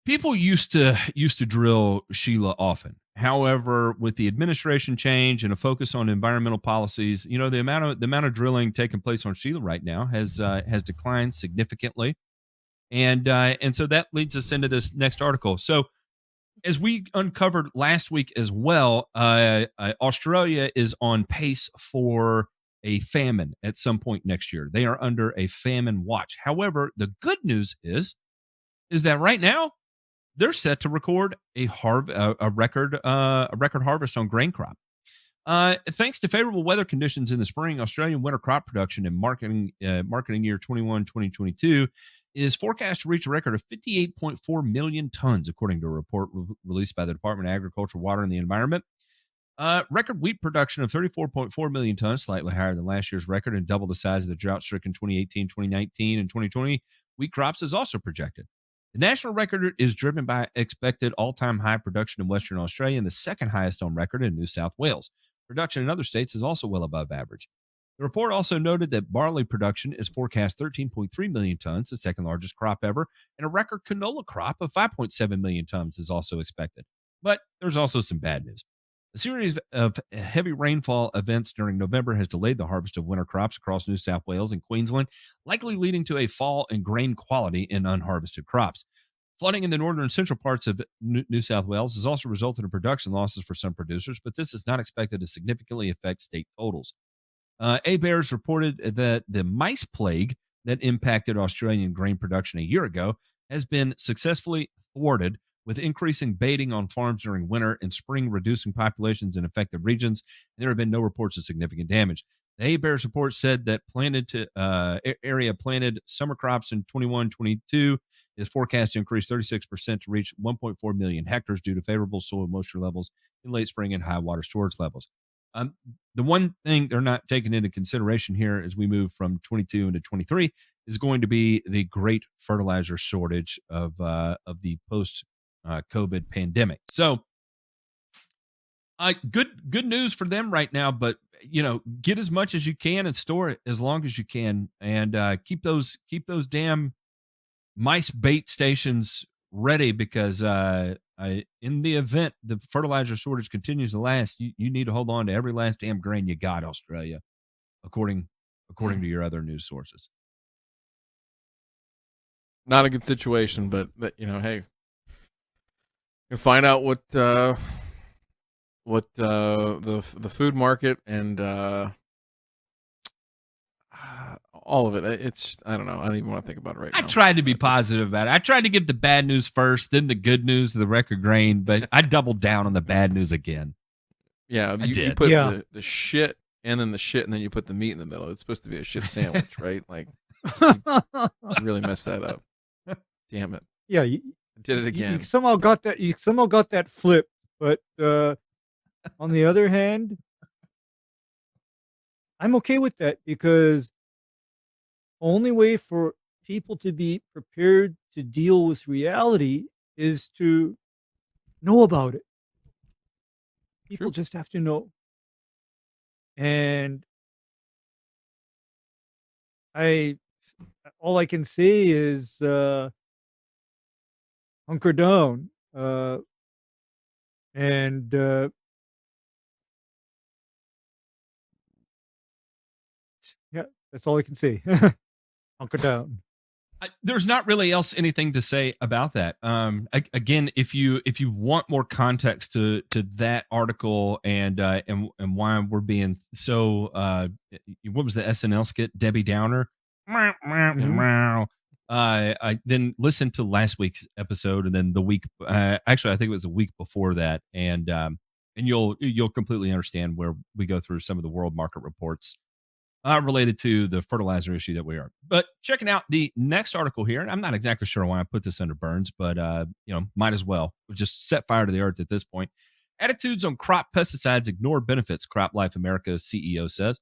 people used to drill Sheila often. However, with the administration change and a focus on environmental policies, the amount of drilling taking place on Sheila right now has declined significantly, and so that leads us into this next article. So, as we uncovered last week as well, Australia is on pace for a famine at some point next year. They are under a famine watch. However, the good news is that right now they're set to record a record harvest on grain crop. Thanks to favorable weather conditions in the spring, Australian winter crop production and marketing year 2021-2022 is forecast to reach a record of 58.4 million tons, according to a report released by the Department of Agriculture, Water, and the Environment. Record wheat production of 34.4 million tons, slightly higher than last year's record and double the size of the drought-stricken 2018, 2019, and 2020 wheat crops is also projected. The national record is driven by expected all-time high production in Western Australia and the second highest on record in New South Wales. Production in other states is also well above average. The report also noted that barley production is forecast 13.3 million tons, the second largest crop ever, and a record canola crop of 5.7 million tons is also expected. But there's also some bad news. A series of heavy rainfall events during November has delayed the harvest of winter crops across New South Wales and Queensland, likely leading to a fall in grain quality in unharvested crops. Flooding in the northern and central parts of New South Wales has also resulted in production losses for some producers, but this is not expected to significantly affect state totals. ABARES reported that the mice plague that impacted Australian grain production a year ago has been successfully thwarted, with increasing baiting on farms during winter and spring reducing populations in affected regions. There have been no reports of significant damage. The ABARES report said that area planted summer crops in 21-22 is forecast to increase 36% to reach 1.4 million hectares due to favorable soil moisture levels in late spring and high water storage levels. The one thing they're not taking into consideration here as we move from 22 into 23 is going to be the great fertilizer shortage of the post COVID pandemic. So, good news for them right now. But get as much as you can and store it as long as you can, and keep those damn mice bait stations ready because in the event the fertilizer shortage continues to last, you need to hold on to every last damn grain you got, Australia, according to your other news sources. Not a good situation, but hey, you find out what the food market and all of it. It's I don't know. I don't even want to think about it right now. I tried to be positive about it. I tried to give the bad news first, then the good news of the record grain, but I doubled down on the bad news again. Yeah, you put the shit and then the shit and then you put the meat in the middle. It's supposed to be a shit sandwich, right? Like you really messed that up. Damn it. Yeah, you did it again. You somehow got that flip, but on the other hand, I'm okay with that because only way for people to be prepared to deal with reality is to know about it. People just have to know. And all I can say is hunker down. And yeah, that's all I can say. Hunker down. There's not really anything to say about that. Again, if you want more context to that article and why we're being so what was the SNL skit, Debbie Downer? I then listen to last week's episode and then the week actually I think it was the week before that, and you'll completely understand where we go through some of the world market reports related to the fertilizer issue that we are. But checking out the next article here, and I'm not exactly sure why I put this under Burns, but might as well. We'll just set fire to the earth at this point. Attitudes on crop pesticides ignore benefits, CropLife America's CEO says.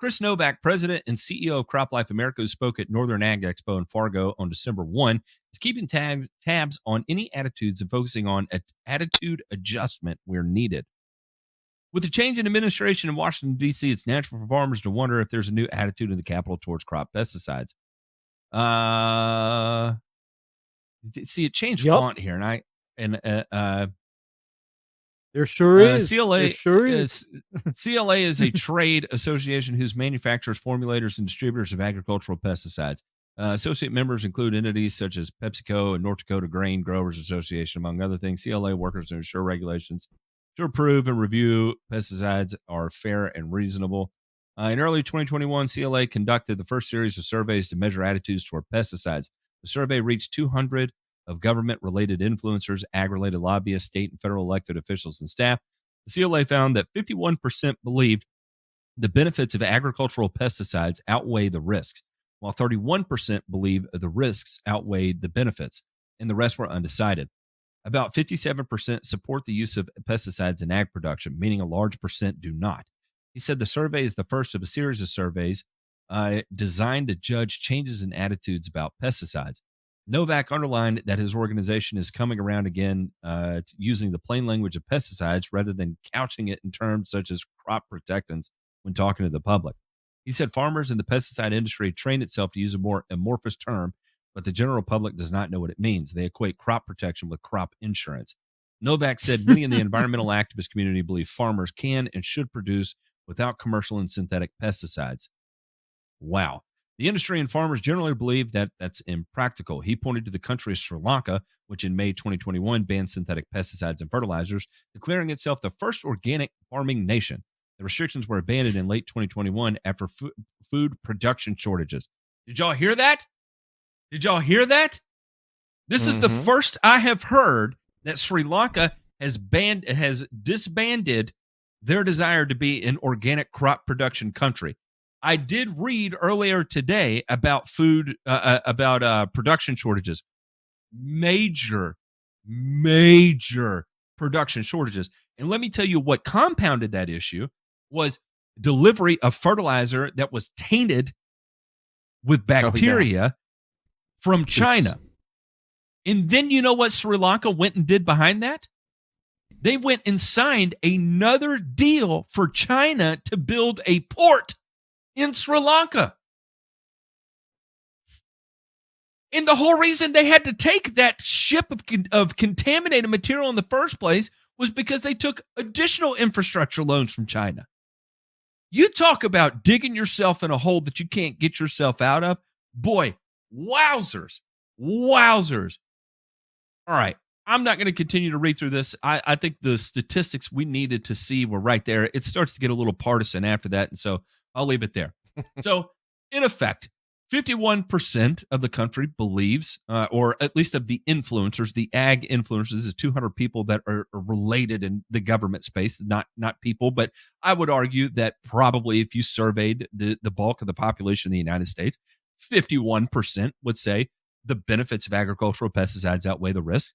Chris Novak, president and CEO of CropLife America, who spoke at Northern Ag Expo in Fargo on December 1, is keeping tabs on any attitudes and focusing on attitude adjustment where needed. With the change in administration in Washington, D.C., it's natural for farmers to wonder if there's a new attitude in the capital towards crop pesticides. See, it changed font here, and there sure is. CLA, there sure is. CLA is a trade association whose manufacturers, formulators, and distributors of agricultural pesticides. Associate members include entities such as PepsiCo and North Dakota Grain Growers Association, among other things. CLA workers to ensure regulations to approve and review pesticides are fair and reasonable. In early 2021, CLA conducted the first series of surveys to measure attitudes toward pesticides. The survey reached 200 of government-related influencers, ag-related lobbyists, state and federal elected officials, and staff. The CLA found that 51% believed the benefits of agricultural pesticides outweigh the risks, while 31% believe the risks outweighed the benefits, and the rest were undecided. About 57% support the use of pesticides in ag production, meaning a large percent do not. He said the survey is the first of a series of surveys designed to judge changes in attitudes about pesticides. Novak underlined that his organization is coming around again to using the plain language of pesticides rather than couching it in terms such as crop protectants when talking to the public. He said farmers in the pesticide industry train itself to use a more amorphous term, but the general public does not know what it means. They equate crop protection with crop insurance. Novak said many in the environmental activist community believe farmers can and should produce without commercial and synthetic pesticides. Wow. The industry and farmers generally believe that that's impractical. He pointed to the country of Sri Lanka, which in May 2021 banned synthetic pesticides and fertilizers, declaring itself the first organic farming nation. The restrictions were abandoned in late 2021 after food production shortages. Did y'all hear that? Did y'all hear that? This is the first I have heard that Sri Lanka has disbanded their desire to be an organic crop production country. I did read earlier today about production shortages. Major production shortages. And let me tell you what compounded that issue was delivery of fertilizer that was tainted with bacteria from China. And then you know what Sri Lanka went and did behind that? They went and signed another deal for China to build a port in Sri Lanka. And the whole reason they had to take that ship of contaminated material in the first place was because they took additional infrastructure loans from China. You talk about digging yourself in a hole that you can't get yourself out of. Boy, wowzers. Wowzers. All right. I'm not going to continue to read through this. I think the statistics we needed to see were right there. It starts to get a little partisan after that. And so I'll leave it there. So, in effect, 51% of the country believes, or at least of the influencers, the ag influencers, is 200 people that are related in the government space, not people. But I would argue that probably if you surveyed the bulk of the population in the United States, 51% would say the benefits of agricultural pesticides outweigh the risks.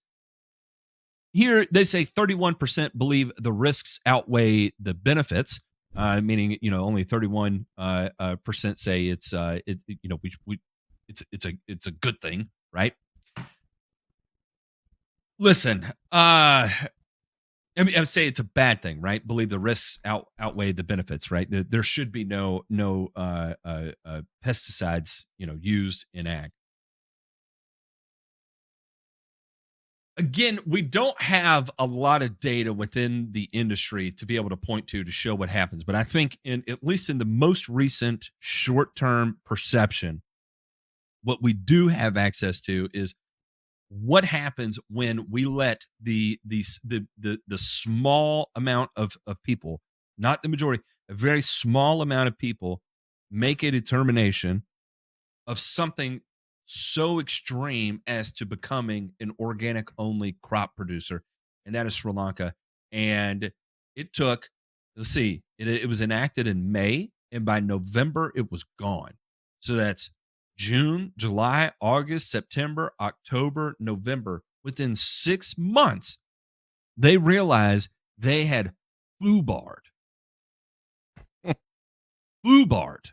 Here, they say 31% believe the risks outweigh the benefits, meaning only 31% say it's it's a good thing, right? Listen, I would say it's a bad thing, right? Believe the risks outweigh the benefits, right? There should be no pesticides used in ag. Again, we don't have a lot of data within the industry to be able to point to show what happens. But I think at least in the most recent short-term perception, what we do have access to is what happens when we let the small amount of people, not the majority, a very small amount of people make a determination of something so extreme as to becoming an organic only crop producer, and that is Sri Lanka. And it took, let's see, it was enacted in May, and by November it was gone. So that's June, July, August, September, October, November. Within 6 months, they realized they had foobarred. Foobarred.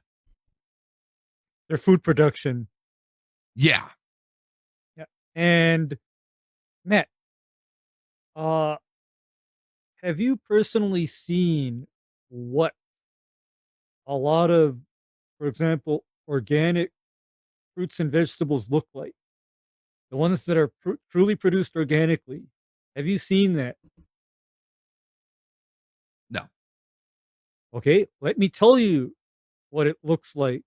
Their food production. Yeah. Yeah. And Matt, have you personally seen what a lot of, for example, organic fruits and vegetables look like? The ones that are truly produced organically. Have you seen that? No. Okay, let me tell you what it looks like.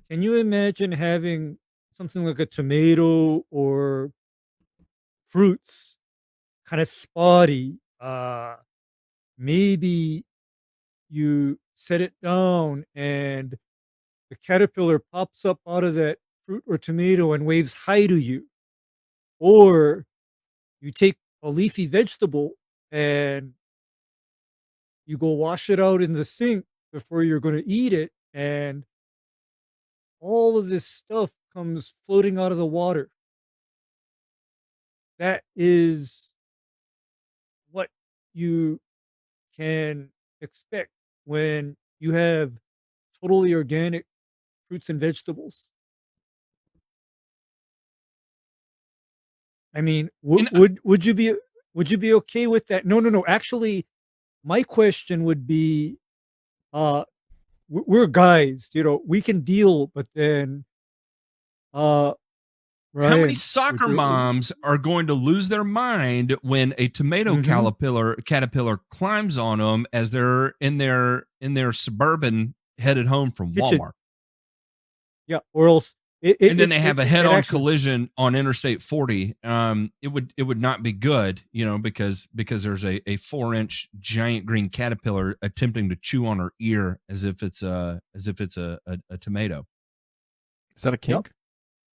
Can you imagine having something like a tomato or fruits kind of spotty? Maybe you set it down and the caterpillar pops up out of that fruit or tomato and waves hi to you. Or you take a leafy vegetable and you go wash it out in the sink before you're going to eat it, and all of this stuff comes floating out of the water. That is what you can expect when you have totally organic fruits and vegetables. I mean, And would you be okay with that? No. Actually, my question would be, we're guys, we can deal, but then, how many Ryan, would soccer you? moms are going to lose their mind when a tomato Mhm. caterpillar climbs on them as they're in their suburban headed home from Kitchen, Walmart? yeah, or else it And then they have a it head-on actually collision on Interstate 40. It would not be good, because there's a 4-inch giant green caterpillar attempting to chew on her ear as if it's a tomato. Is that a Yep. kink?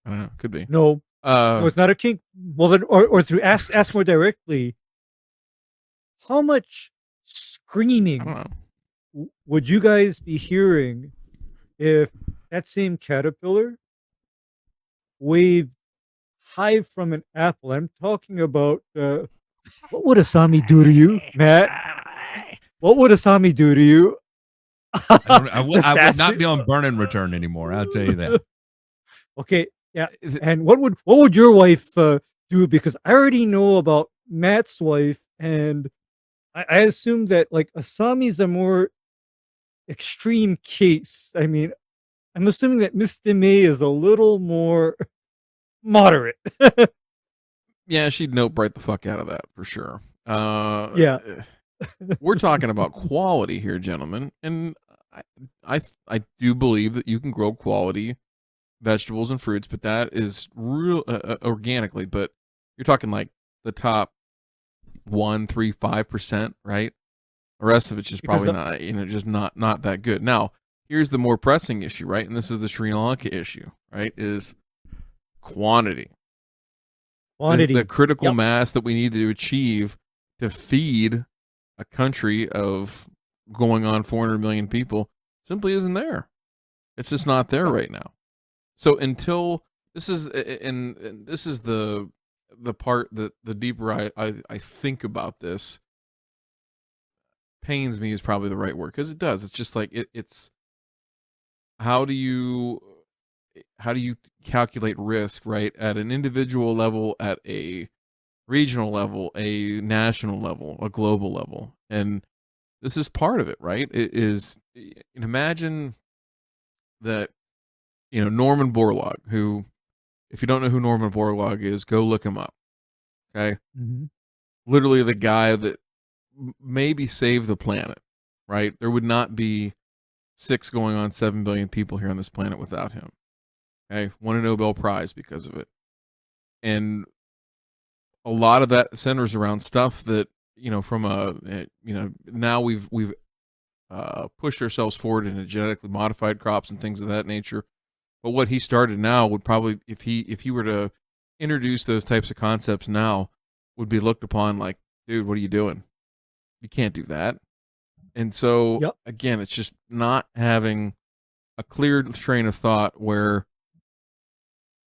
I don't know. Could be. No, it's not a kink. Well, then, or through ask more directly. How much I don't screaming know. would you guys be hearing if that same caterpillar waved hi from an apple? I'm talking about, what would Asami do to you, Matt? What would Asami do to you? I would Just not asking. be on burn and return anymore. I'll tell you that. Okay, yeah. Is it- And what would your wife do? Because I already know about Matt's wife, and I assume that like Asami's a more extreme case. I mean, I'm assuming that Miss DeMay is a little more moderate. Yeah, she'd note right the fuck out of that for sure. Yeah. We're talking about quality here, gentlemen, and I do believe that you can grow quality vegetables and fruits, but that is real organically. But you're talking like the top 1, 3, 5%, right? The rest of it's just Because probably not, just not that good. Now, here's the more pressing issue, right? And this is the Sri Lanka issue, right? Is quantity. quantity. The critical Yep. mass that we need to achieve to feed a country of going on 400 million people simply isn't there. It's just not there Yep. right now. So until this is, and this is the part that the deeper I think about this, pains me is probably the right word, because it does. It's just like it's how do you calculate risk, right, at an individual level, at a regional level, a national level, a global level. And this is part of it, right? It is, imagine that, Norman Borlaug, who, if you don't know who Norman Borlaug is, go look him up. Okay. Mm-hmm. Literally the guy that maybe saved the planet, right? There would not be 6 going on 7 billion people here on this planet without him. Okay. Won a Nobel Prize because of it. And a lot of that centers around stuff that, from now we've pushed ourselves forward into genetically modified crops and things of that nature. But what he started now would probably, if he were to introduce those types of concepts now, would be looked upon like, dude, what are you doing? You can't do that. And so, Yep. again, it's just not having a clear train of thought where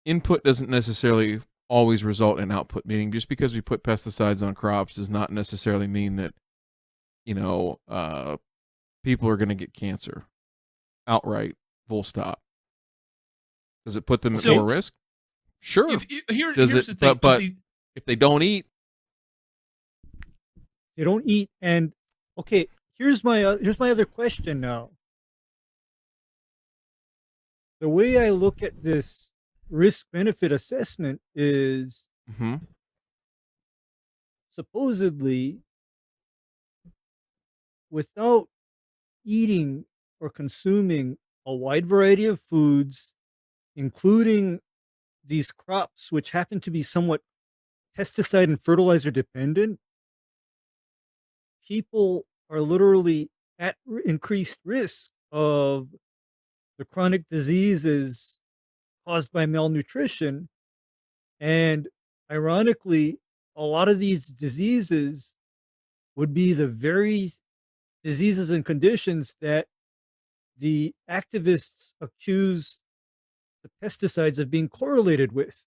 input doesn't necessarily always result in output. Meaning, just because we put pesticides on crops does not necessarily mean that, people are going to get cancer outright, full stop. Does it put them at more risk? Sure. Here's Does the it? thing. But if they don't eat, They don't eat. And okay, here's my other question now. The way I look at this risk benefit assessment is supposedly without eating or consuming a wide variety of foods, including these crops, which happen to be somewhat pesticide and fertilizer dependent, people are literally at increased risk of the chronic diseases caused by malnutrition. And ironically, a lot of these diseases would be the very diseases and conditions that the activists accuse the pesticides of being correlated with.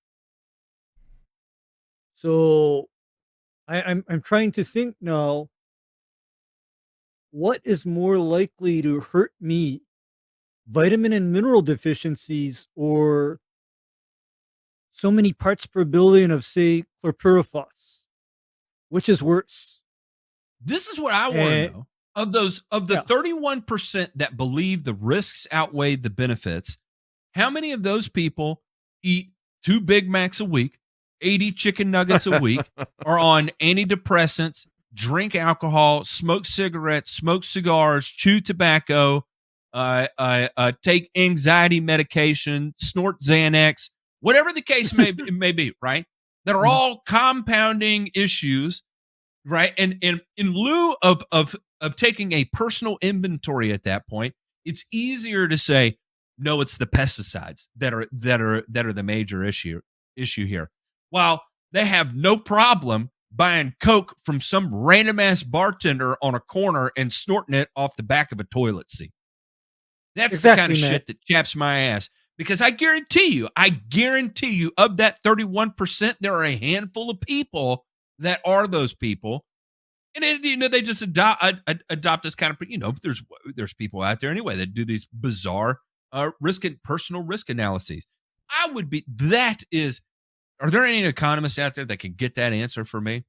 So I'm trying to think now, what is more likely to hurt me? Vitamin and mineral deficiencies, or so many parts per billion of, say, chlorpyrifos? Which is worse? This is what I want to know. Of the 31% that believe the risks outweigh the benefits, how many of those people eat 2 Big Macs a week, 80 chicken nuggets a week, are on antidepressants, drink alcohol, smoke cigarettes, smoke cigars, chew tobacco, take anxiety medication, snort Xanax, whatever the case may be, right? That are all compounding issues, right? And in lieu of taking a personal inventory at that point, it's easier to say, no, it's the pesticides that are the major issue here. While they have no problem buying Coke from some random ass bartender on a corner and snorting it off the back of a toilet seat. That's the kind of shit that chaps my ass. Because I guarantee you, of that 31%, there are a handful of people that are those people. And they just adopt this kind of, there's people out there anyway that do these bizarre personal risk analyses. Are there any economists out there that could get that answer for me?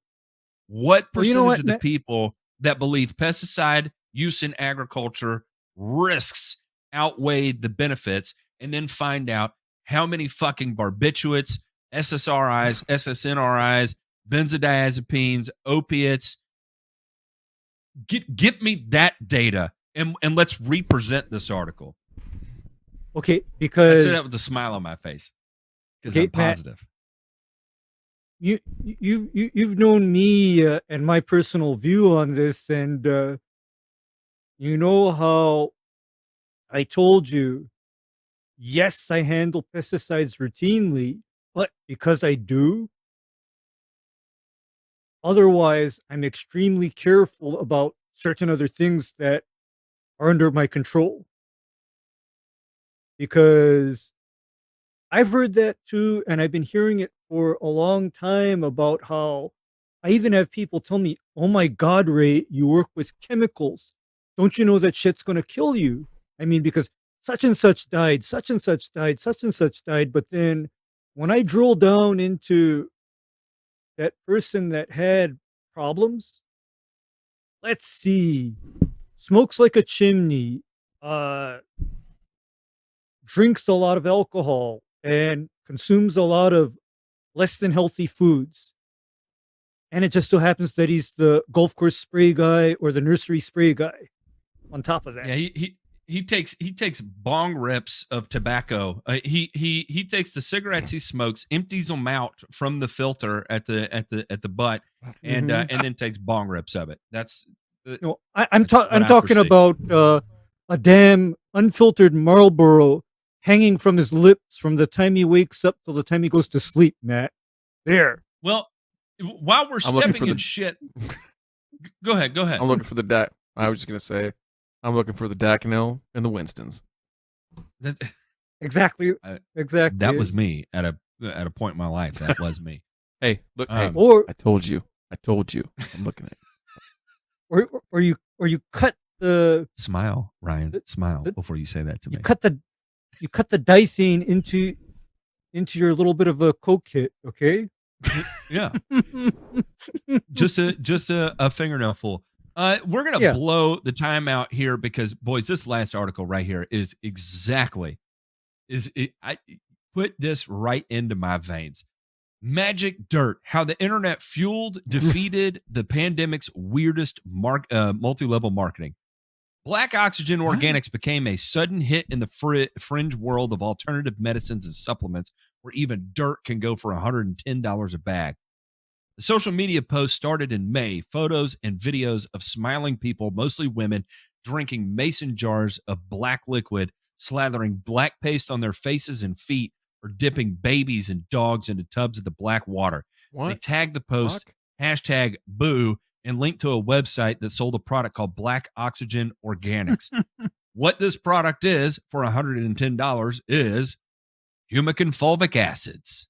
What percentage of the people that believe pesticide use in agriculture risks outweigh the benefits, and then find out how many fucking barbiturates, SSRIs, SSNRIs, benzodiazepines, opiates. Get me that data and let's represent this article. Okay, I because say that with a smile on my face because Okay, I'm Matt. positive. you've known me and my personal view on this, and you know how I told you, yes, I handle pesticides routinely, but because I do, otherwise, I'm extremely careful about certain other things that are under my control. Because I've heard that too, and I've been hearing it for a long time about how I even have people tell me, "Oh my God, Ray, you work with chemicals. Don't you know that shit's going to kill you?" I mean, because such and such died, such and such died, such and such died. But then when I drill down into that person that had problems, let's see, smokes like a chimney, uh, drinks a lot of alcohol, and consumes a lot of less than healthy foods. And it just so happens that he's the golf course spray guy or the nursery spray guy on top of that. Yeah, he takes bong rips of tobacco. He takes the cigarettes he smokes, empties them out from the filter at the butt, and then takes bong rips of it. That's No, that's what I'm I talking foresee. about a damn unfiltered Marlboro hanging from his lips from the time he wakes up till the time he goes to sleep, Matt. There. Well, while we're I'm looking stepping for in the- shit, go ahead. I'm looking for the DAC. I was just gonna say, I'm looking for the Dakinil and the Winstons. Exactly. Exactly. That was me at a point in my life. That was me. Hey, look, hey, Or I told you. I'm looking at you. or you cut the Smile, Ryan. The- Smile the- before you say that to you me. cut the dicing into your little bit of a Coke hit, okay? Yeah, just a fingernail full. We're gonna Yeah. blow the time out here because boys, this last article right here is exactly I put this right into my veins. Magic dirt, how the internet fueled, defeated the pandemic's weirdest multi-level marketing. Black Oxygen Organics became a sudden hit in the fringe world of alternative medicines and supplements, where even dirt can go for $110 a bag. The social media post started in May. Photos and videos of smiling people, mostly women, drinking mason jars of black liquid, slathering black paste on their faces and feet, or dipping babies and dogs into tubs of the black water. What? They tagged the post Fuck? #boo and linked to a website that sold a product called Black Oxygen Organics. What this product is for $110 is humic and fulvic acids.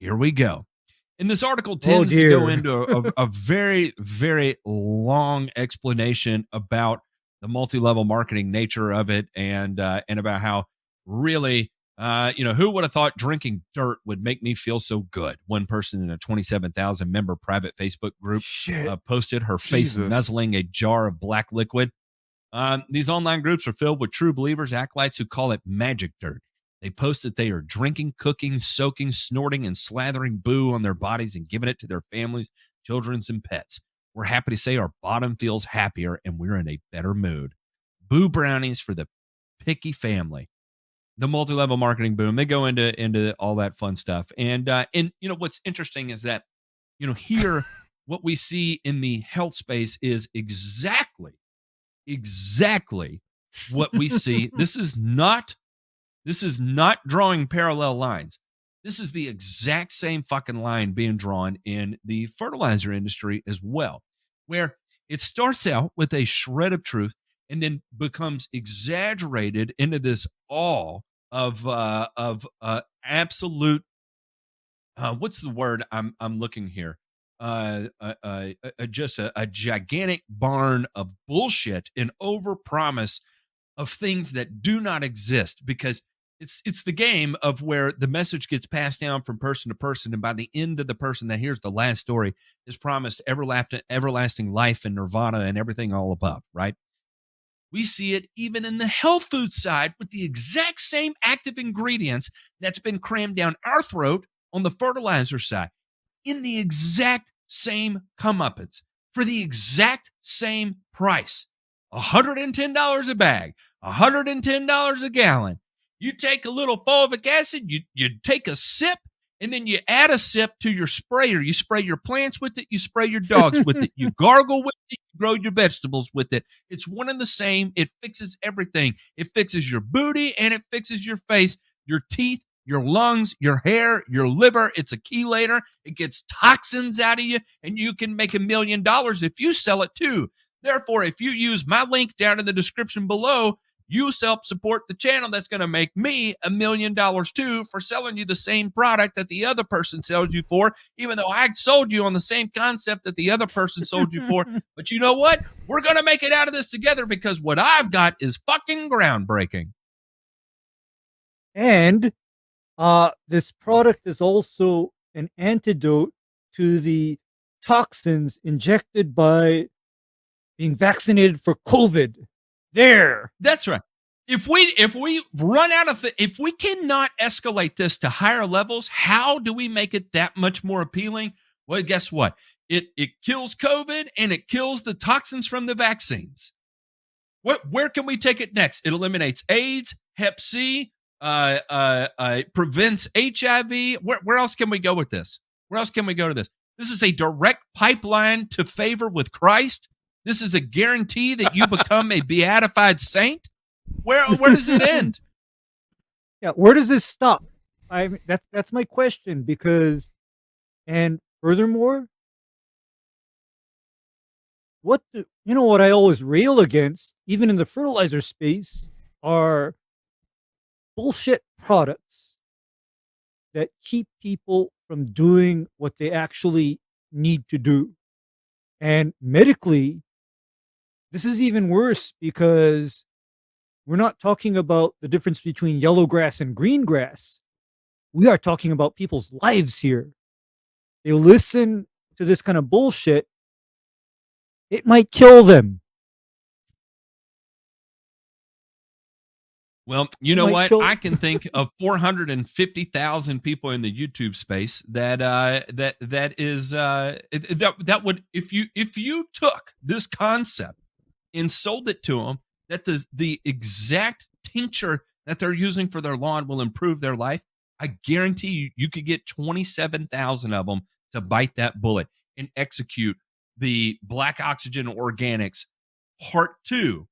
Here we go. And this article tends to go dear. into a very, very long explanation about the multi-level marketing nature of it, and about how really, who would have thought drinking dirt would make me feel so good? One person in a 27,000 member private Facebook group Shit. posted her face Jesus. nuzzling a jar of black liquid. These online groups are filled with true believers, acolytes who call it magic dirt. They post that they are drinking, cooking, soaking, snorting, and slathering boo on their bodies and giving it to their families, children, and pets. We're happy to say our bottom feels happier and we're in a better mood. Boo brownies for the picky family. The multi-level marketing boom. They go into all that fun stuff. And what's interesting is that, here what we see in the health space is exactly what we see. This is not drawing parallel lines. This is the exact same fucking line being drawn in the fertilizer industry as well, where it starts out with a shred of truth and then becomes exaggerated into this awe of absolute what's the word I'm looking here? Just a gigantic barn of bullshit and overpromise of things that do not exist, because it's the game of where the message gets passed down from person to person, and by the end of the person that hears the last story is promised everlasting life and nirvana and everything all above, right? We see it even in the health food side with the exact same active ingredients that's been crammed down our throat on the fertilizer side in the exact same comeuppance for the exact same price. $110 a bag, $110 a gallon. You take a little fulvic acid, you take a sip, and then you add a sip to your sprayer. You spray your plants with it, you spray your dogs with it, you gargle with it, you grow your vegetables with it. It's one and the same. It fixes everything. It fixes your booty and it fixes your face, your teeth, your lungs, your hair, your liver. It's a chelator. It gets toxins out of you, and you can make $1 million if you sell it too. Therefore, if you use my link down in the description below, you help support the channel. That's going to make me $1 million too for selling you the same product that the other person sells you for, even though I sold you on the same concept that the other person sold you for. But you know what? We're going to make it out of this together because what I've got is fucking groundbreaking. And this product is also an antidote to the toxins injected by being vaccinated for COVID. There. That's right. If we run out of if we cannot escalate this to higher levels, how do we make it that much more appealing? Well, guess what? It kills COVID and it kills the toxins from the vaccines. Where can we take it next? It eliminates AIDS, Hep C, prevents HIV. Where else can we go with this? Where else can we go to this? This is a direct pipeline to favor with Christ. This is a guarantee that you become a beatified saint. Where does it end? Yeah, where does this stop? That's my question, because, and furthermore, what I always rail against, even in the fertilizer space, are bullshit products that keep people from doing what they actually need to do. And medically, this is even worse because we're not talking about the difference between yellow grass and green grass. We are talking about people's lives here. They listen to this kind of bullshit, it might kill them. Well, you know what? I can think of 450,000 people in the YouTube space that would, if you took this concept and sold it to them, that the exact tincture that they're using for their lawn will improve their life, I guarantee you could get 27,000 of them to bite that bullet and execute the Black Oxygen Organics Part 2.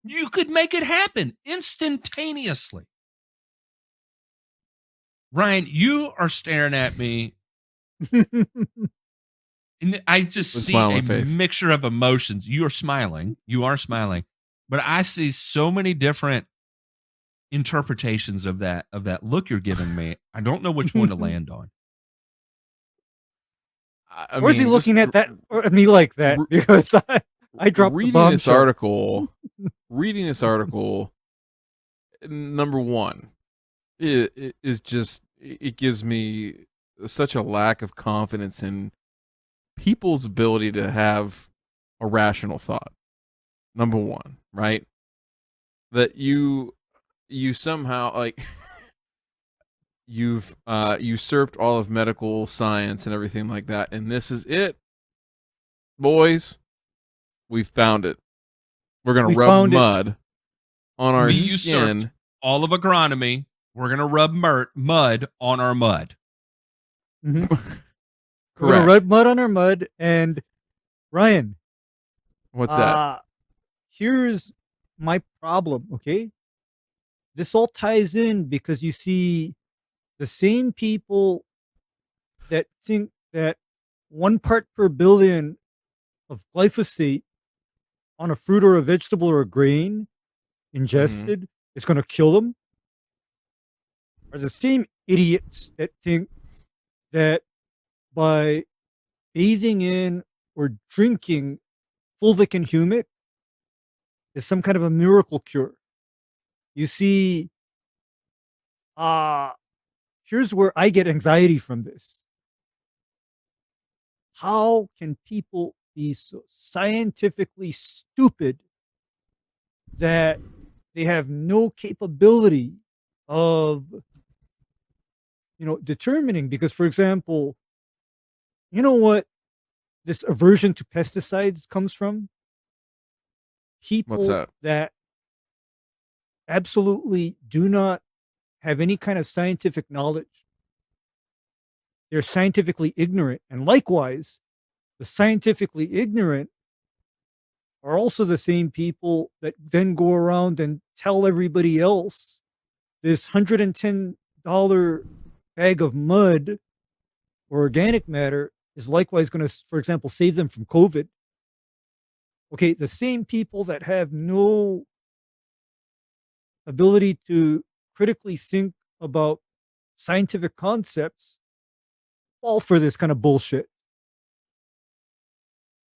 You could make it happen instantaneously. Ryan, you are staring at me. And I just see a mixture of emotions. You are smiling. You are smiling. But I see so many different interpretations of that look you're giving me. I don't know which one to land on. Or is he looking at me like that? Because I dropped the bombshell. Reading this article, number one, it gives me such a lack of confidence in people's ability to have a rational thought. Number one, right? That you somehow, like, you've usurped all of medical science and everything like that, and this is it, boys. We found it. We're gonna rub mud on our skin. All of agronomy. We're gonna rub mud on our mud. Mm-hmm. We're gonna rub mud on our mud. And Ryan, what's that? Here's my problem. Okay, this all ties in because you see the same people that think that 1 part per billion of glyphosate on a fruit or a vegetable or a grain ingested is going to kill them are the same idiots that think that by bathing in or drinking fulvic and humic is some kind of a miracle cure. You see, here's where I get anxiety from this. How can people be so scientifically stupid that they have no capability of determining, because, for example, you know what this aversion to pesticides comes from? What's People that? that absolutely do not have any kind of scientific knowledge. They're scientifically ignorant. And likewise, the scientifically ignorant are also the same people that then go around and tell everybody else this $110 bag of mud or organic matter is likewise going to, for example, save them from COVID. Okay, the same people that have no ability to critically think about scientific concepts fall for this kind of bullshit.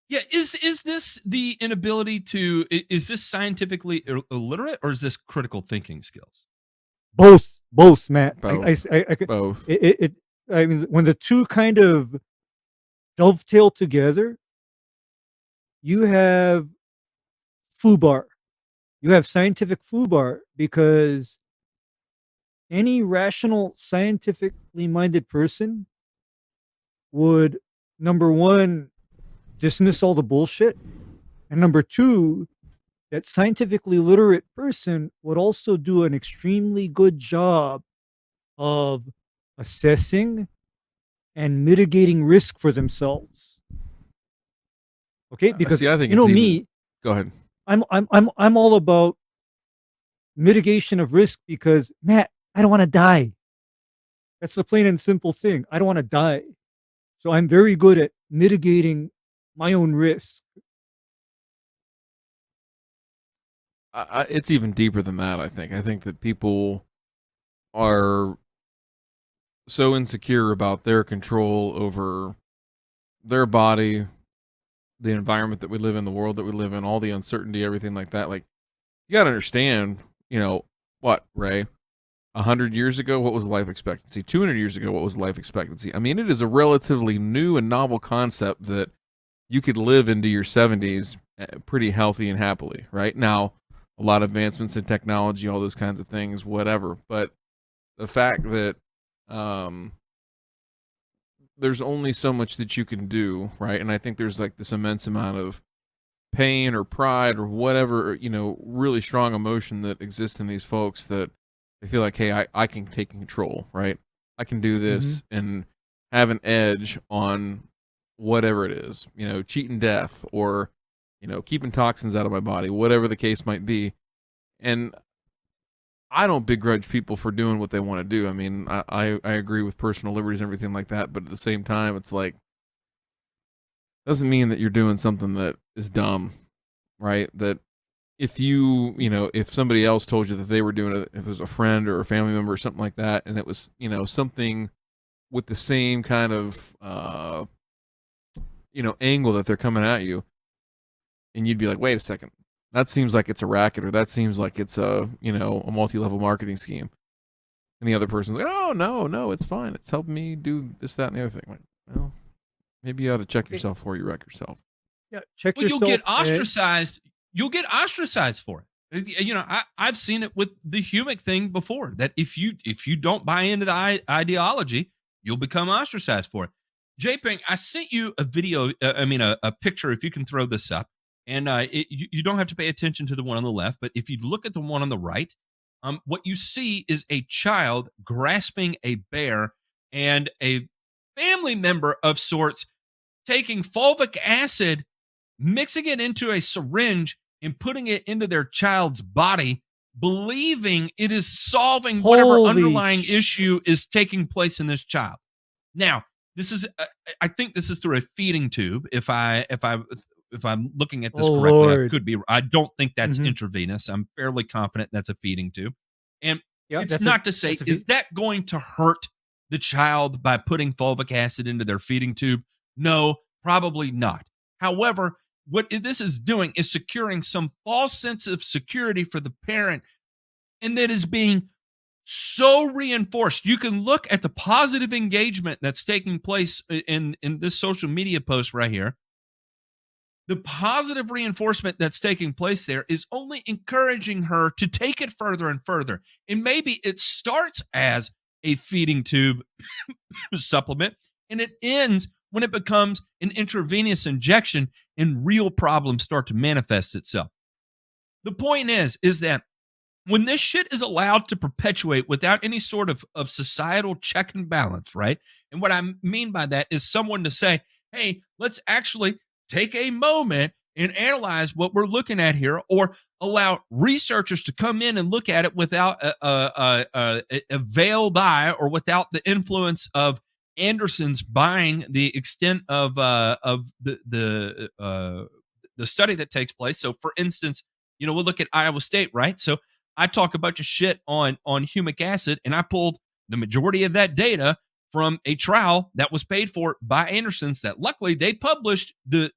Yeah, is this the inability to is this scientifically illiterate, or is this critical thinking skills? Both, Matt. Both. I could, Both. I mean, when the two kind of dovetail together, you have foobar. You have scientific foobar, because any rational, scientifically minded person would, number one, dismiss all the bullshit, and number two, that scientifically literate person would also do an extremely good job of assessing and mitigating risk for themselves. Okay, because See, I think you know it's even. me, Go ahead. I'm all about mitigation of risk, because Matt, I don't want to die. That's the plain and simple thing. I don't want to die. So I'm very good at mitigating my own risk. It's even deeper than that. I think that people are so insecure about their control over their body, the environment that we live in, the world that we live in, all the uncertainty, everything like that. Like, you got to understand, what, Ray? 100 years ago, what was life expectancy? 200 years ago, what was life expectancy? I mean, it is a relatively new and novel concept that you could live into your 70s pretty healthy and happily, right? Now, a lot of advancements in technology, all those kinds of things, whatever. But the fact that there's only so much that you can do, right? And I think there's like this immense amount of pain or pride or whatever, really strong emotion that exists in these folks, that they feel like, hey, I can take control, right? I can do this and have an edge on whatever it is, cheating death, or, keeping toxins out of my body, whatever the case might be. And I don't begrudge people for doing what they want to do. I mean, I agree with personal liberties and everything like that, but at the same time, it's like, doesn't mean that you're doing something that is dumb, right? That if if somebody else told you that they were doing it, if it was a friend or a family member or something like that, and it was, something with the same kind of, angle that they're coming at you, and you'd be like, wait a second, that seems like it's a racket, or that seems like it's a multi-level marketing scheme. And the other person's like, oh, no, it's fine. It's helping me do this, that, and the other thing. Like, well, maybe you ought to check yourself before you wreck yourself. Yeah, check Well, yourself. you'll get ostracized. You'll get ostracized for it. I've seen it with the humic thing before. That if you don't buy into the ideology, you'll become ostracized for it. J-Ping, I sent you a video. A picture. If you can throw this up, and you don't have to pay attention to the one on the left, but if you look at the one on the right, what you see is a child grasping a bear, and a family member of sorts taking fulvic acid, mixing it into a syringe, and putting it into their child's body, believing it is solving whatever underlying issue is taking place in this child. Now, this is, I think this is through a feeding tube. If I'm looking at this correctly, Lord. I could be. I don't think that's intravenous. I'm fairly confident that's a feeding tube. And it's not to say, is that going to hurt the child by putting fulvic acid into their feeding tube? No, probably not. However, what this is doing is securing some false sense of security for the parent, and that is being so reinforced. You can look at the positive engagement that's taking place in this social media post right here. The positive reinforcement that's taking place there is only encouraging her to take it further and further. And maybe it starts as a feeding tube supplement, and it ends when it becomes an intravenous injection and real problems start to manifest itself. The point is that when this shit is allowed to perpetuate without any sort of societal check and balance, right? And what I mean by that is someone to say, hey, let's actually take a moment and analyze what we're looking at here, or allow researchers to come in and look at it without a veiled eye, or without the influence of Anderson's buying the extent of the study that takes place. So, for instance, we'll look at Iowa State, right? So I talk a bunch of shit on humic acid, and I pulled the majority of that data from a trial that was paid for by Anderson's, that luckily they published the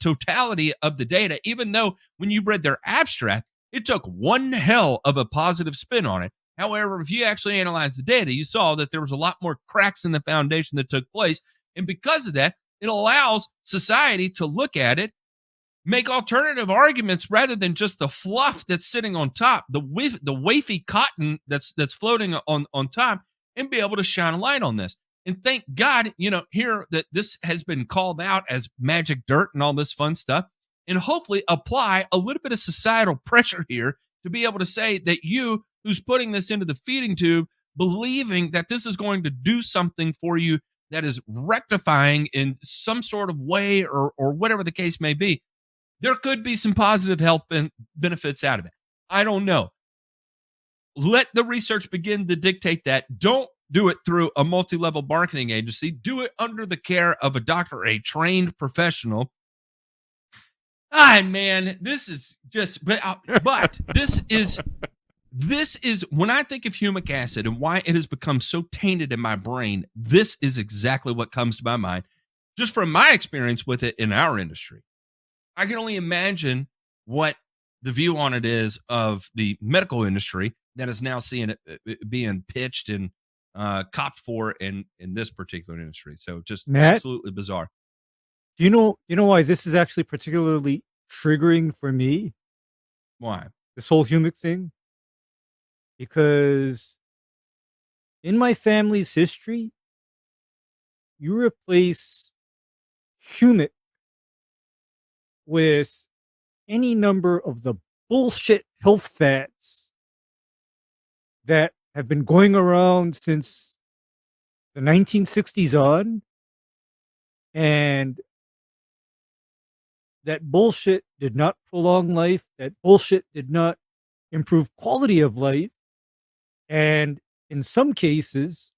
totality of the data, even though when you read their abstract, it took one hell of a positive spin on it. However, if you actually analyze the data, you saw that there was a lot more cracks in the foundation that took place. And because of that, it allows society to look at it, make alternative arguments rather than just the fluff that's sitting on top, the wafy cotton that's floating on top, and be able to shine a light on this. And thank God, here that this has been called out as magic dirt and all this fun stuff, and hopefully apply a little bit of societal pressure here to be able to say that you, who's putting this into the feeding tube, believing that this is going to do something for you that is rectifying in some sort of way, or whatever the case may be, there could be some positive health benefits out of it. I don't know. Let the research begin to dictate that. Don't do it through a multi-level marketing agency. Do it under the care of a doctor, a trained professional. Man, this is just, but this is when I think of humic acid and why it has become so tainted in my brain, this is exactly what comes to my mind, just from my experience with it in our industry. I can only imagine what the view on it is of the medical industry that is now seeing it being pitched and copped for in this particular industry. So just Matt, absolutely bizarre. do you know why this is actually particularly triggering for me? Why? This whole humic thing? Because in my family's history, you replace humic with any number of the bullshit health fads that have been going around since the 1960s on, and that bullshit did not prolong life. That bullshit did not improve quality of life. And in some cases,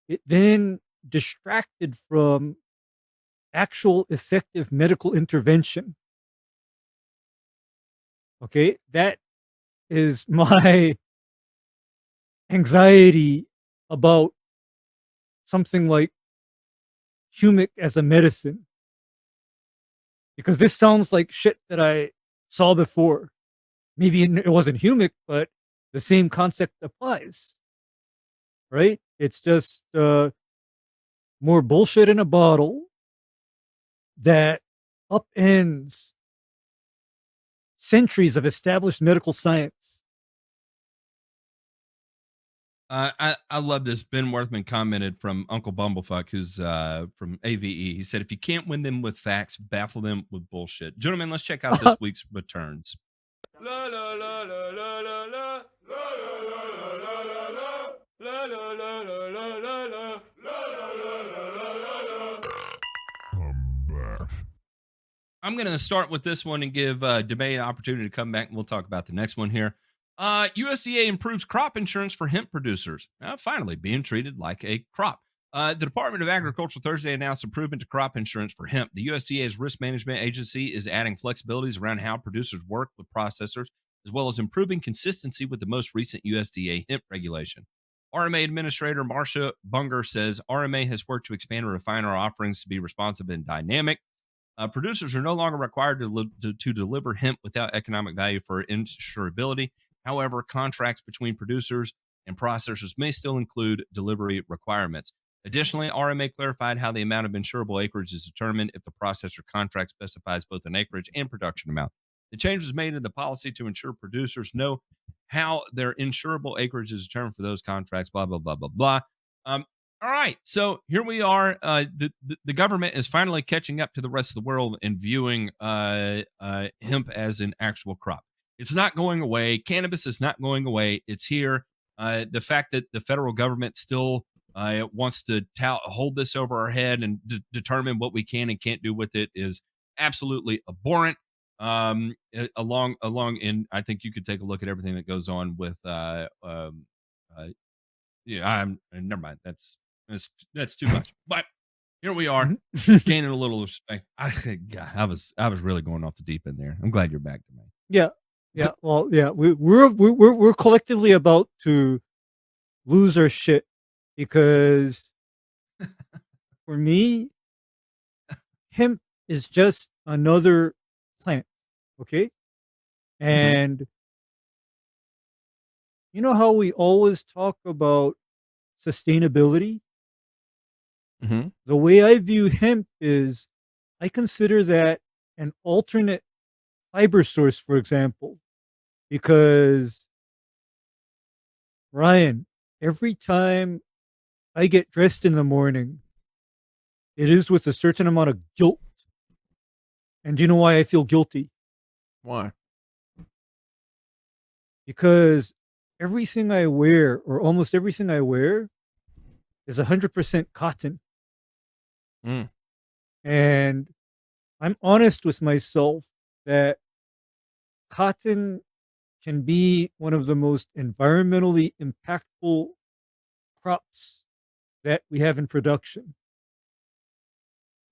it then distracted from actual effective medical intervention. Okay, that is my anxiety about something like humic as a medicine. Because this sounds like shit that I saw before. Maybe it wasn't humic, but the same concept applies. Right? It's just more bullshit in a bottle that upends centuries of established medical science. I love this. Ben Worthman commented from Uncle Bumblefuck, who's from AVE. He said, if you can't win them with facts, baffle them with bullshit. Gentlemen, let's check out this week's returns. La la la la la la la la la la la la la la la la la la. I'm back. I'm going to start with this one and give DeMay an opportunity to come back, and we'll talk about the next one here. USDA improves crop insurance for hemp producers. Finally being treated like a crop. The Department of Agriculture Thursday announced improvement to crop insurance for hemp. The USDA's risk management agency is adding flexibilities around how producers work with processors, as well as improving consistency with the most recent USDA hemp regulation. RMA Administrator Marcia Bunger says RMA has worked to expand and refine our offerings to be responsive and dynamic. Producers are no longer required to deliver hemp without economic value for insurability. However, contracts between producers and processors may still include delivery requirements. Additionally, RMA clarified how the amount of insurable acreage is determined if the processor contract specifies both an acreage and production amount. The change was made in the policy to ensure producers know how their insurable acreage is determined for those contracts, blah, blah, blah, blah, blah. All right. So here we are. The government is finally catching up to the rest of the world and viewing hemp as an actual crop. It's not going away. Cannabis is not going away. It's here. The fact that the federal government still wants to hold this over our head and determine what we can and can't do with it is absolutely abhorrent. Along, and I think you could take a look at everything that goes on with yeah, never mind. That's too much. But here we are, gaining a little respect. God, I was really going off the deep end there. I'm glad you're back to me. Yeah. Well, yeah, we're collectively about to lose our shit because for me, hemp is just another plant. Okay. And you know how we always talk about sustainability? The way I view hemp is I consider that an alternate fiber source, for example, because Ryan, every time I get dressed in the morning, it is with a certain amount of guilt. And do you know why I feel guilty? Why? Because everything I wear, or almost everything I wear, is 100% cotton. And I'm honest with myself that cotton can be one of the most environmentally impactful crops that we have in production.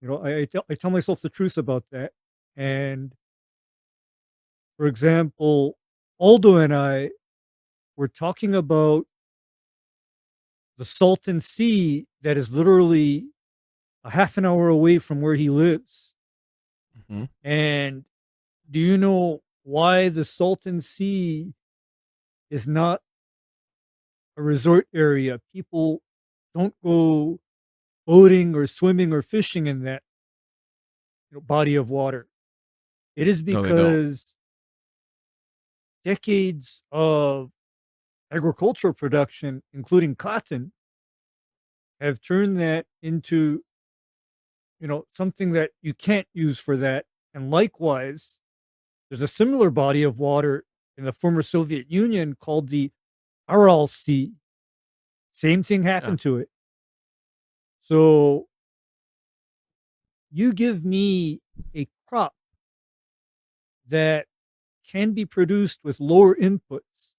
You know, I tell myself the truth about that. And for example, Aldo and I were talking about the Salton Sea that is literally a half an hour away from where he lives. And do you know why the Salton Sea is not a resort area? People don't go boating or swimming or fishing in that body of water. It is No, they don't. because decades of agricultural production, including cotton, have turned that into something that you can't use for that. And likewise, there's a similar body of water in the former Soviet Union called the Aral Sea. Same thing happened to it. So you give me a crop that can be produced with lower inputs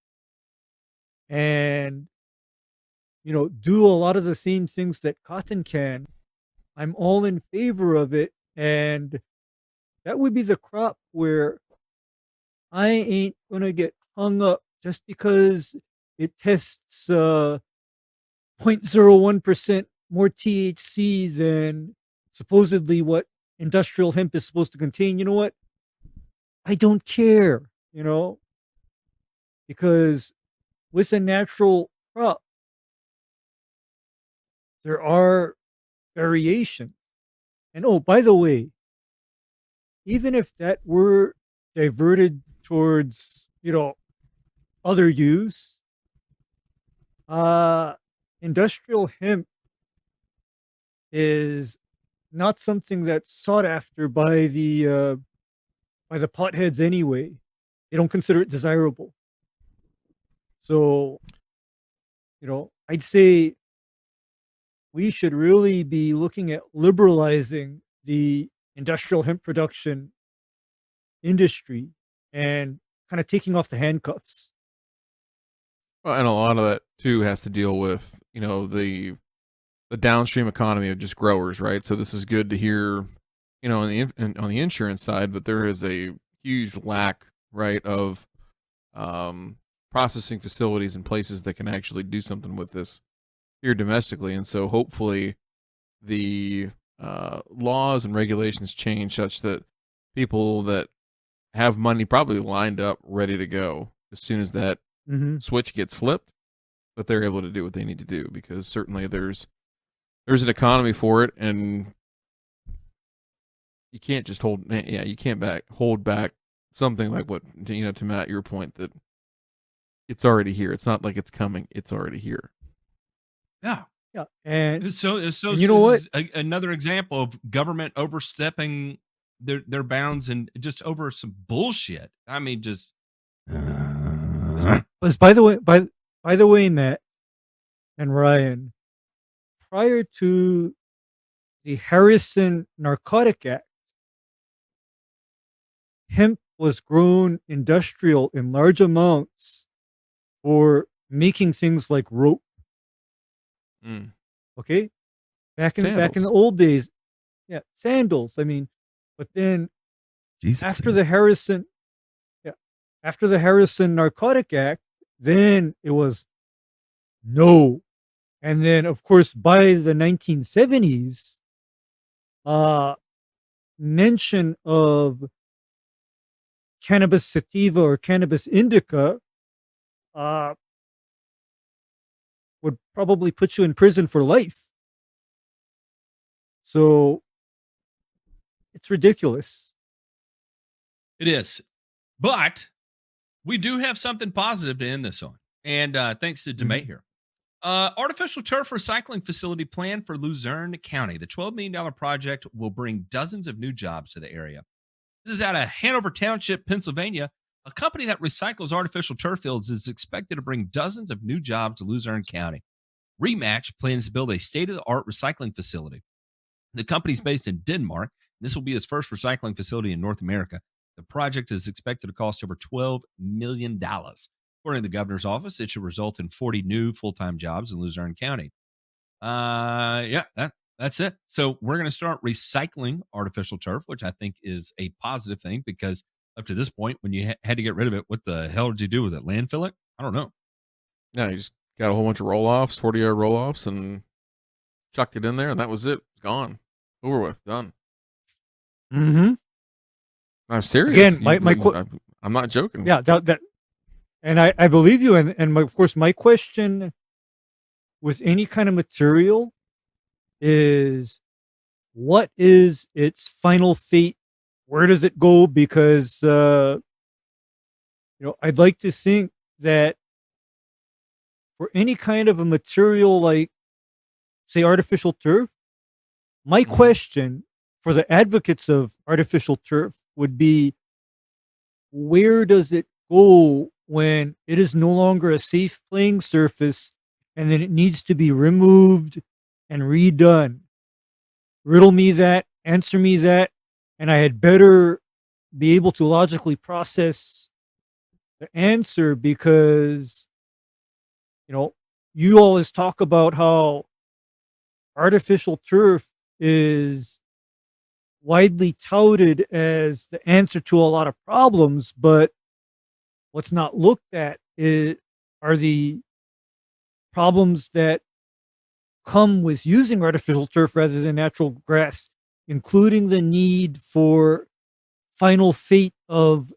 and do a lot of the same things that cotton can, I'm all in favor of it. And that would be the crop where I ain't gonna get hung up just because it tests 0.01% more THC than supposedly what industrial hemp is supposed to contain. You know what? I don't care, because with a natural crop, there are variations. And oh, by the way, even if that were diverted towards, other use, industrial hemp is not something that's sought after by the potheads anyway. They don't consider it desirable. So, I'd say we should really be looking at liberalizing the industrial hemp production industry and kind of taking off the handcuffs. Well, and a lot of that too has to deal with the downstream economy of just growers, right? So this is good to hear, on the insurance side, but there is a huge lack, right, of processing facilities and places that can actually do something with this here domestically. And so hopefully the laws and regulations change such that people that have money probably lined up ready to go as soon as that switch gets flipped, that they're able to do what they need to do, because certainly there's an economy for it, and you can't just hold back something like what, to Matt, your point, that It's already here. It's not like it's coming. It's already here. Yeah. Yeah, and So you know what? this is another example of government overstepping their bounds and just over some bullshit. I mean, just But by the way, Matt and Ryan, prior to the Harrison Narcotic Act, hemp was grown industrial in large amounts for making things like rope. Mm. Okay, back in Sandals. the old days, yeah, sandals. I mean, but then Jesus. after the Harrison, yeah, after the Harrison Narcotic Act, then it was no, and then of course by the 1970s, mention of cannabis sativa or cannabis indica uh, would probably put you in prison for life. So it's ridiculous. It is. But we do have something positive to end this on. And thanks to DeMay here. Artificial turf recycling facility planned for Luzerne County. The $12 million project will bring dozens of new jobs to the area. This is out of Hanover Township, Pennsylvania. A company that recycles artificial turf fields is expected to bring dozens of new jobs to Luzerne County. Rematch plans to build a state-of-the-art recycling facility. The company's based in Denmark. This will be its first recycling facility in North America. The project is expected to cost over $12 million. According to the governor's office, it should result in 40 new full-time jobs in Luzerne County. That's it. So we're going to start recycling artificial turf, which I think is a positive thing because up to this point, when you had to get rid of it, what the hell did you do with it? Landfill it? I don't know. Yeah, you just got a whole bunch of roll-offs, 40-yard roll-offs, and chucked it in there, and that was it. It's gone. Over with. Done. Mm-hmm. I'm serious. Again, I'm not joking. yeah, and I believe you. And of course, my question with any kind of material is, what is its final fate? Where does it go? Because I'd like to think that for any kind of a material like, say, artificial turf, my question for the advocates of artificial turf would be, where does it go when it is no longer a safe playing surface and then it needs to be removed and redone? Riddle me that, answer me that, and I had better be able to logically process the answer, because you always talk about how artificial turf is widely touted as the answer to a lot of problems, but what's not looked at are the problems that come with using artificial turf rather than natural grass, including the need for final fate of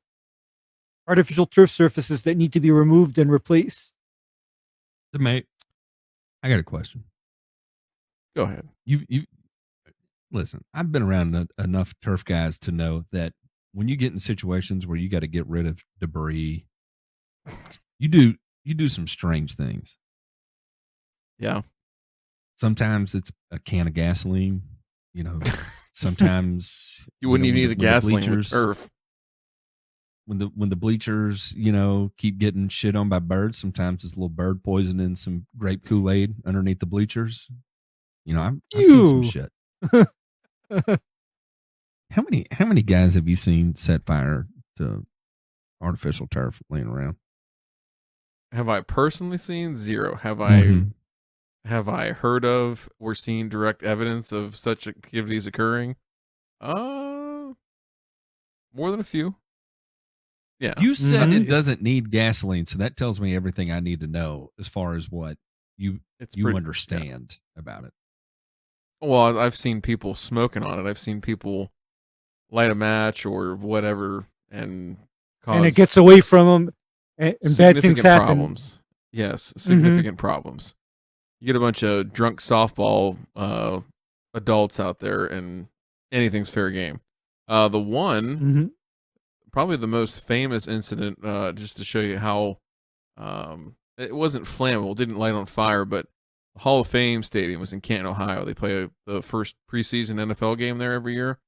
artificial turf surfaces that need to be removed and replaced. Mate, I got a question. Go ahead. You listen. I've been around enough turf guys to know that when you get in situations where you got to get rid of debris, you do some strange things. Yeah. Sometimes it's a can of gasoline. Sometimes you wouldn't even need the gasoline with turf. When the bleachers, keep getting shit on by birds, sometimes it's a little bird poison in some grape Kool-Aid underneath the bleachers. I've seen some shit. How many guys have you seen set fire to artificial turf laying around? Have I personally seen? Zero. Have I heard of or seen direct evidence of such activities occurring? More than a few. Yeah. You said it doesn't need gasoline, so that tells me everything I need to know as far as what you understand about it. Well, I've seen people smoking on it. I've seen people light a match or whatever and it gets away from them, and bad things happen. Problems. Yes, significant problems. You get a bunch of drunk softball adults out there, and anything's fair game. The one, probably the most famous incident, just to show you how It wasn't flammable, didn't light on fire, but the Hall of Fame Stadium was in Canton, Ohio. They play the first preseason NFL game there every year,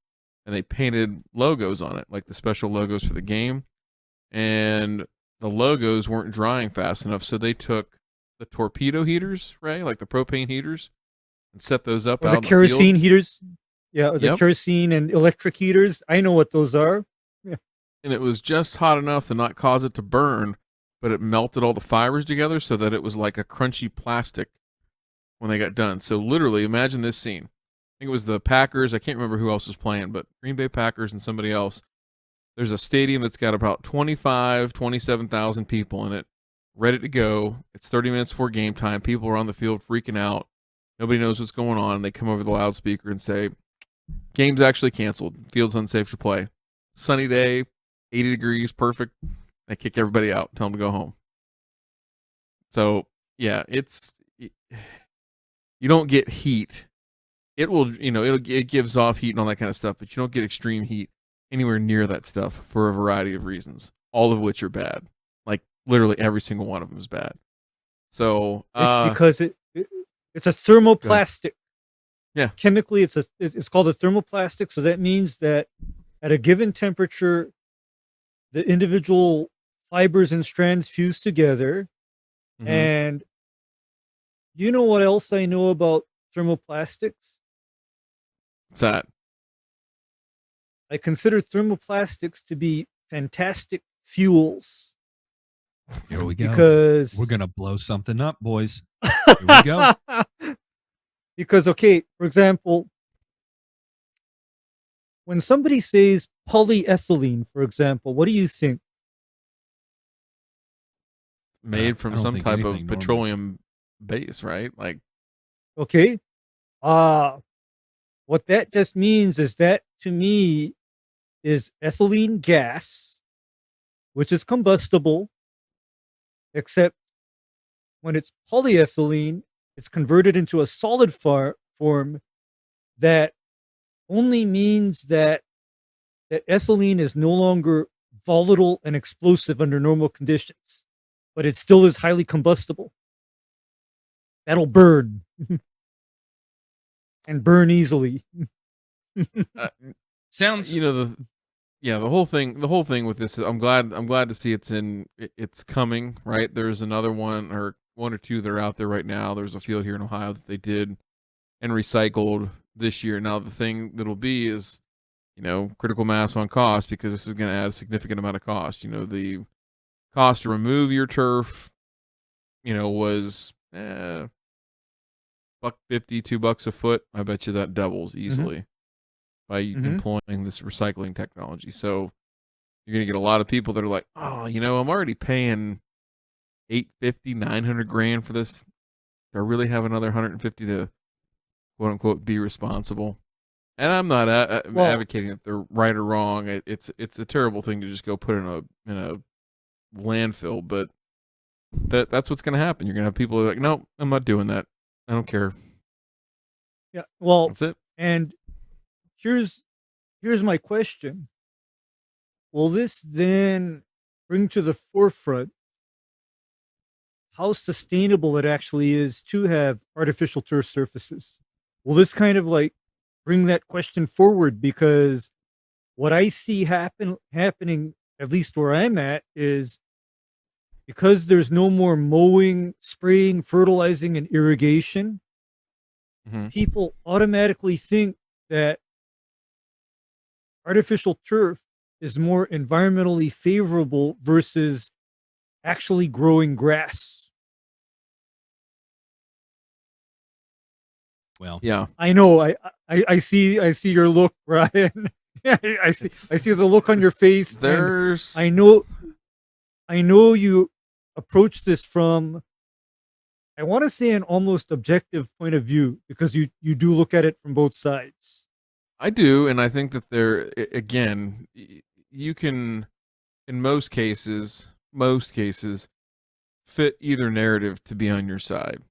and they painted logos on it, like the special logos for the game. And the logos weren't drying fast enough, so they took the torpedo heaters, Ray, like the propane heaters, and set those up Or out the in the kerosene field. heaters. Yeah, or the Yep. kerosene and electric heaters. I know what those are. Yeah. And it was just hot enough to not cause it to burn, but it melted all the fibers together so that it was like a crunchy plastic when they got done. So literally, imagine this scene. I think it was the Packers. I can't remember who else was playing, but Green Bay Packers and somebody else. There's a stadium that's got about 27,000 people in it, ready to go. It's 30 minutes before game time. People are on the field freaking out. Nobody knows what's going on. They come over the loudspeaker and say, game's actually canceled. Field's unsafe to play. Sunny day, 80 degrees, perfect. They kick everybody out, tell them to go home. So, yeah, you don't get heat. It will, it gives off heat and all that kind of stuff, but you don't get extreme heat anywhere near that stuff for a variety of reasons, all of which are bad. Like literally every single one of them is bad. So It's because it's a thermoplastic. Yeah. Chemically, it's called a thermoplastic. So that means that at a given temperature, the individual fibers and strands fuse together. Mhm. And do you know what else I know about thermoplastics? what's that? I consider thermoplastics to be fantastic fuels Here we go. because We're gonna blow something up, boys. Here we go. Because, okay, for example, when somebody says polyethylene, for example, what do you think? Made I from don't some think type of anything normal. petroleum base, right? Like, Okay. What that just means is that to me is ethylene gas, which is combustible, except when it's polyethylene, it's converted into a solid form that only means that ethylene is no longer volatile and explosive under normal conditions, but it still is highly combustible. That'll burn and burn easily. Sounds the whole thing with this is I'm glad to see it's coming, right? There's another one or two that are out there right now. There's a field here in Ohio that they did and recycled this year. Now the thing that'll be is, critical mass on cost, because this is going to add a significant amount of cost. The cost to remove your turf, was $1.50, $2 a foot. I bet you that doubles easily by employing this recycling technology. So you're going to get a lot of people that are like, oh, I'm already paying $850, $900 for this. Do I really have another $150 to quote unquote be responsible? And I'm not advocating that they're right or wrong. It's a terrible thing to just go put in a landfill, but that's what's going to happen. You're going to have people who are like, no, I'm not doing that. I don't care. Yeah. Well, That's it. and here's my question. Will this then bring to the forefront how sustainable it actually is to have artificial turf surfaces? Will this kind of like bring that question forward? Because what I see happening, at least where I'm at, is because there's no more mowing, spraying, fertilizing, and irrigation, people automatically think that artificial turf is more environmentally favorable versus actually growing grass. well. Yeah. I know. I see your look, Ryan. I see the look on your face. There's I know you approach this from, I want to say, an almost objective point of view, because you do look at it from both sides. I do, and I think that again, you can, in most cases, fit either narrative to be on your side,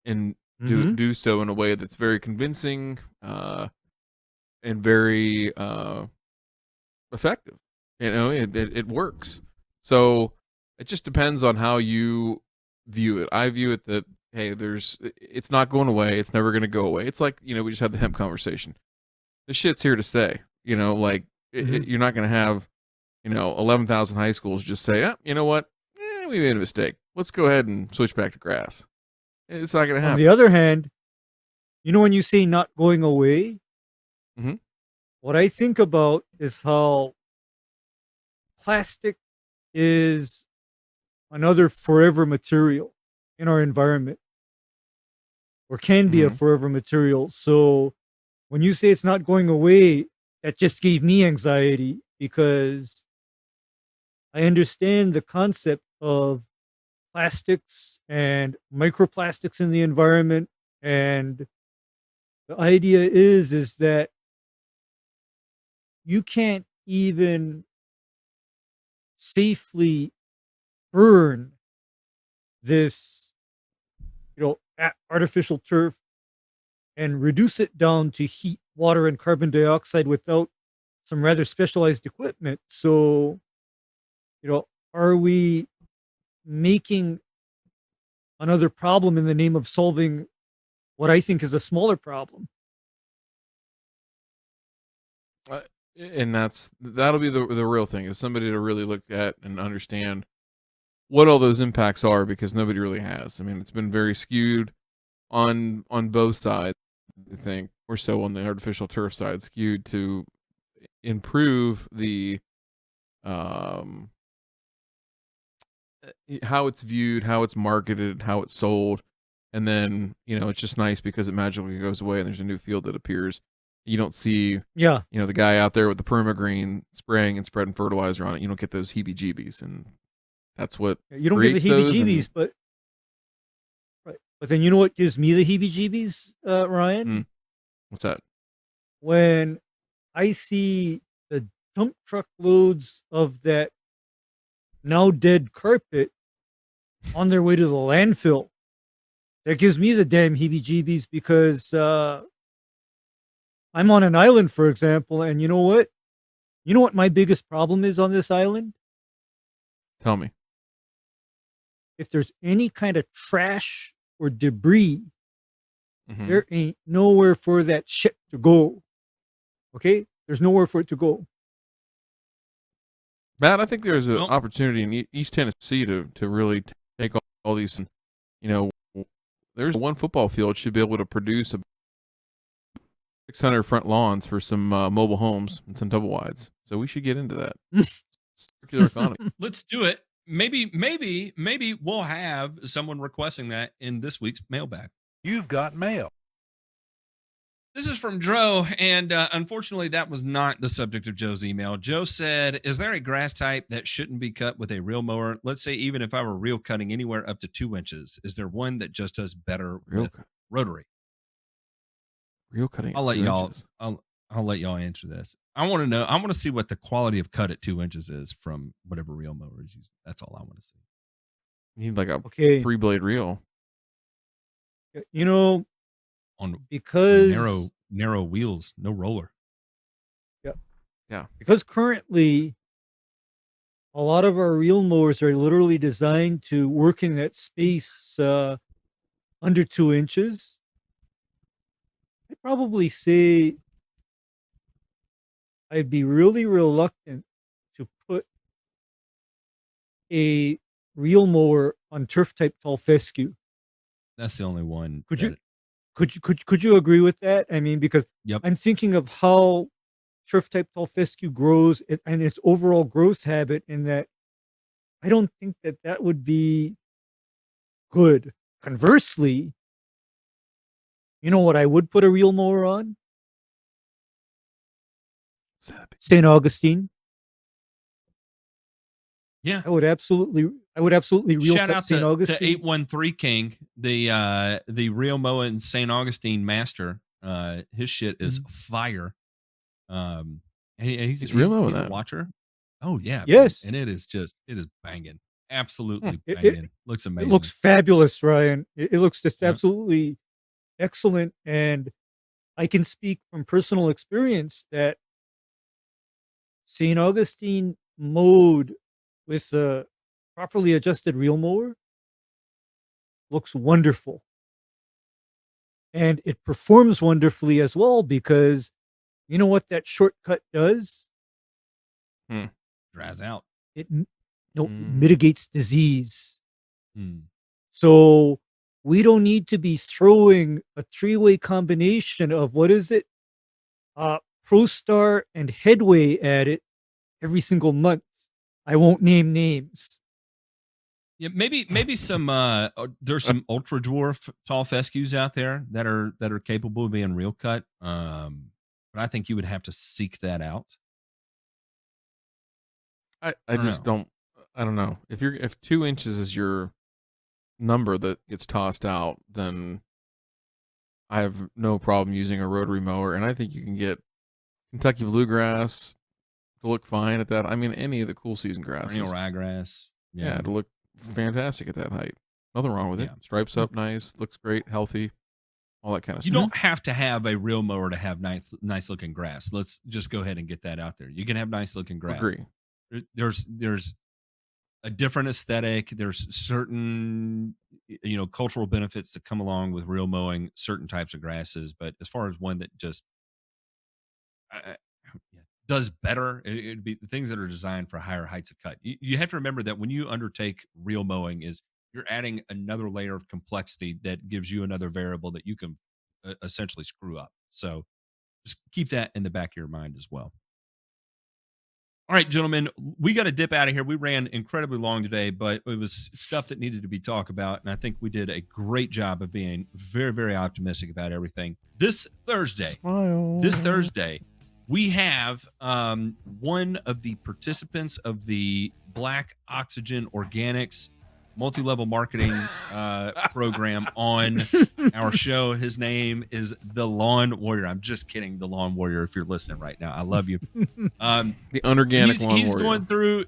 and do so in a way that's very convincing and very effective. It works. So It just depends on how you view it. I view it that, hey, it's not going away. It's never going to go away. It's like, we just had the hemp conversation. This shit's here to stay. Like you're not going to have, 11,000 high schools just say, you know what? We made a mistake. Let's go ahead and switch back to grass. It's not going to happen. On the other hand, when you say not going away, Mhm. what I think about is how plastic is another forever material in our environment, or can be a forever material. So when you say it's not going away, that just gave me anxiety, because I understand the concept of plastics and microplastics in the environment, and the idea is that you can't even safely burn this, artificial turf and reduce it down to heat, water, and carbon dioxide without some rather specialized equipment. So, are we making another problem in the name of solving what I think is a smaller problem? And that'll be the real thing, is somebody to really look at and understand what all those impacts are, because nobody really has. I mean, it's been very skewed on both sides. I think more so on the artificial turf side, skewed to improve the how it's viewed, how it's marketed, how it's sold, and then it's just nice because it magically goes away and there's a new field that appears. You don't see Yeah. the guy out there with the permagreen spraying and spreading fertilizer on it. You don't get those heebie-jeebies, and that's what You don't get the creates those. heebie-jeebies, but right. But then you know what gives me the heebie-jeebies, Ryan? What's that? When I see the dump truck loads of that now dead carpet on their way to the landfill. That gives me the damn heebie-jeebies, because I'm on an island, for example, and you know what? You know what my biggest problem is on this island? Tell me. If there's any kind of trash or debris, Mhm. there ain't nowhere for that shit to go. Okay? There's nowhere for it to go. Matt, I think there's an Well- opportunity in East Tennessee to really take all these, there's one football field should be able to produce 600 front lawns for some mobile homes and some double wides. So we should get into that. Circular economy. Let's do it. Maybe we'll have someone requesting that in this week's mailbag. You've got mail. This is from Dro, and unfortunately, that was not the subject of Joe's email. Joe said, "Is there a grass type that shouldn't be cut with a reel mower? Let's say even if I were reel cutting anywhere up to 2 inches, is there one that just does better with rotary?" Real cutting. I'll let y'all. I'll let y'all answer this. I want to know. I want to see what the quality of cut at 2 inches is from whatever reel mower is using. That's all I want to see. You need like a Okay. 3-blade reel. On Because narrow wheels, no roller. Because currently a lot of our reel mowers are literally designed to work in that space under 2 inches. I'd probably say I'd be really reluctant to put a reel mower on turf type tall fescue. That's the only one. Could you agree with that? I mean, because Yep. I'm thinking of how turf type tall fescue grows and its overall growth habit, in that I don't think that would be good. Conversely, you know what I would put a reel mower on? St. Augustine. Yeah. I would absolutely reel Shout cut out St. to Augustine. 813 King, the Rio Moa and St. Augustine master. His shit is fire. He's real mowing a that. watcher. Oh yeah. Yes. And it is banging. Absolutely It- banging. Looks amazing. It looks fabulous, Ryan. It looks just Yep. absolutely excellent. And I can speak from personal experience that St. Augustine mowed with a properly adjusted reel mower looks wonderful. And it performs wonderfully as well because you know what that shortcut does? Dries out. It it Mm. mitigates disease. Hmm. So we don't need to be throwing a three-way combination of what is it? ProStar and Headway at it every single month. I won't name names. Yeah, maybe some there's some ultra dwarf tall fescues out there that are capable of being reel cut. But I think you would have to seek that out. I don't just know. don't. I don't know. If 2 inches is your number that gets tossed out, then I have no problem using a rotary mower, and I think you can get Kentucky bluegrass to look fine at that. I mean, any of the cool season grasses. Perennial ryegrass. Yeah, to look fantastic at that height. Nothing wrong with it. Yeah. Stripes up nice, looks great, healthy, all that kind of You stuff. don't have to have a reel mower to have nice looking grass. Let's just go ahead and get that out there. You can have nice looking grass. Agree. There's a different aesthetic. There's certain cultural benefits that come along with reel mowing certain types of grasses. But as far as one that just does better, it'd be the things that are designed for higher heights of cut. You have to remember that when you undertake reel mowing, is you're adding another layer of complexity that gives you another variable that you can essentially screw up. So just keep that in the back of your mind as well. All right, gentlemen, we got to dip out of here. We ran incredibly long today, but it was stuff that needed to be talked about. And I think we did a great job of being very, very optimistic about everything. This Thursday, we have one of the participants of the Black Oxygen Organics multi-level marketing program on our show. His name is the Lawn Warrior. I'm just kidding, the Lawn Warrior, if you're listening right now. I love you. The unorganic lawn he's warrior. going through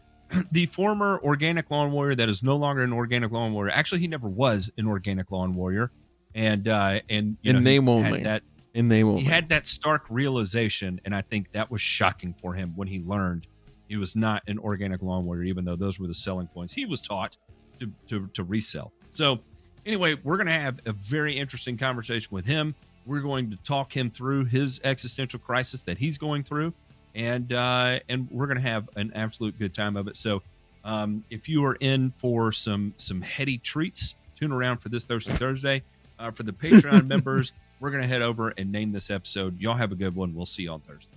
the former organic lawn warrior that is no longer an organic lawn warrior. Actually, he never was an organic lawn warrior. And in name only. He had that stark realization, and I think that was shocking for him when he learned he was not an organic lawn warrior, even though those were the selling points he was taught to resell. So anyway, we're going to have a very interesting conversation with him. We're going to talk him through his existential crisis that he's going through, and we're going to have an absolute good time of it. So if you are in for some heady treats, tune around for this Thursday. For the Patreon members, we're going to head over and name this episode. Y'all have a good one. We'll see you on Thursday.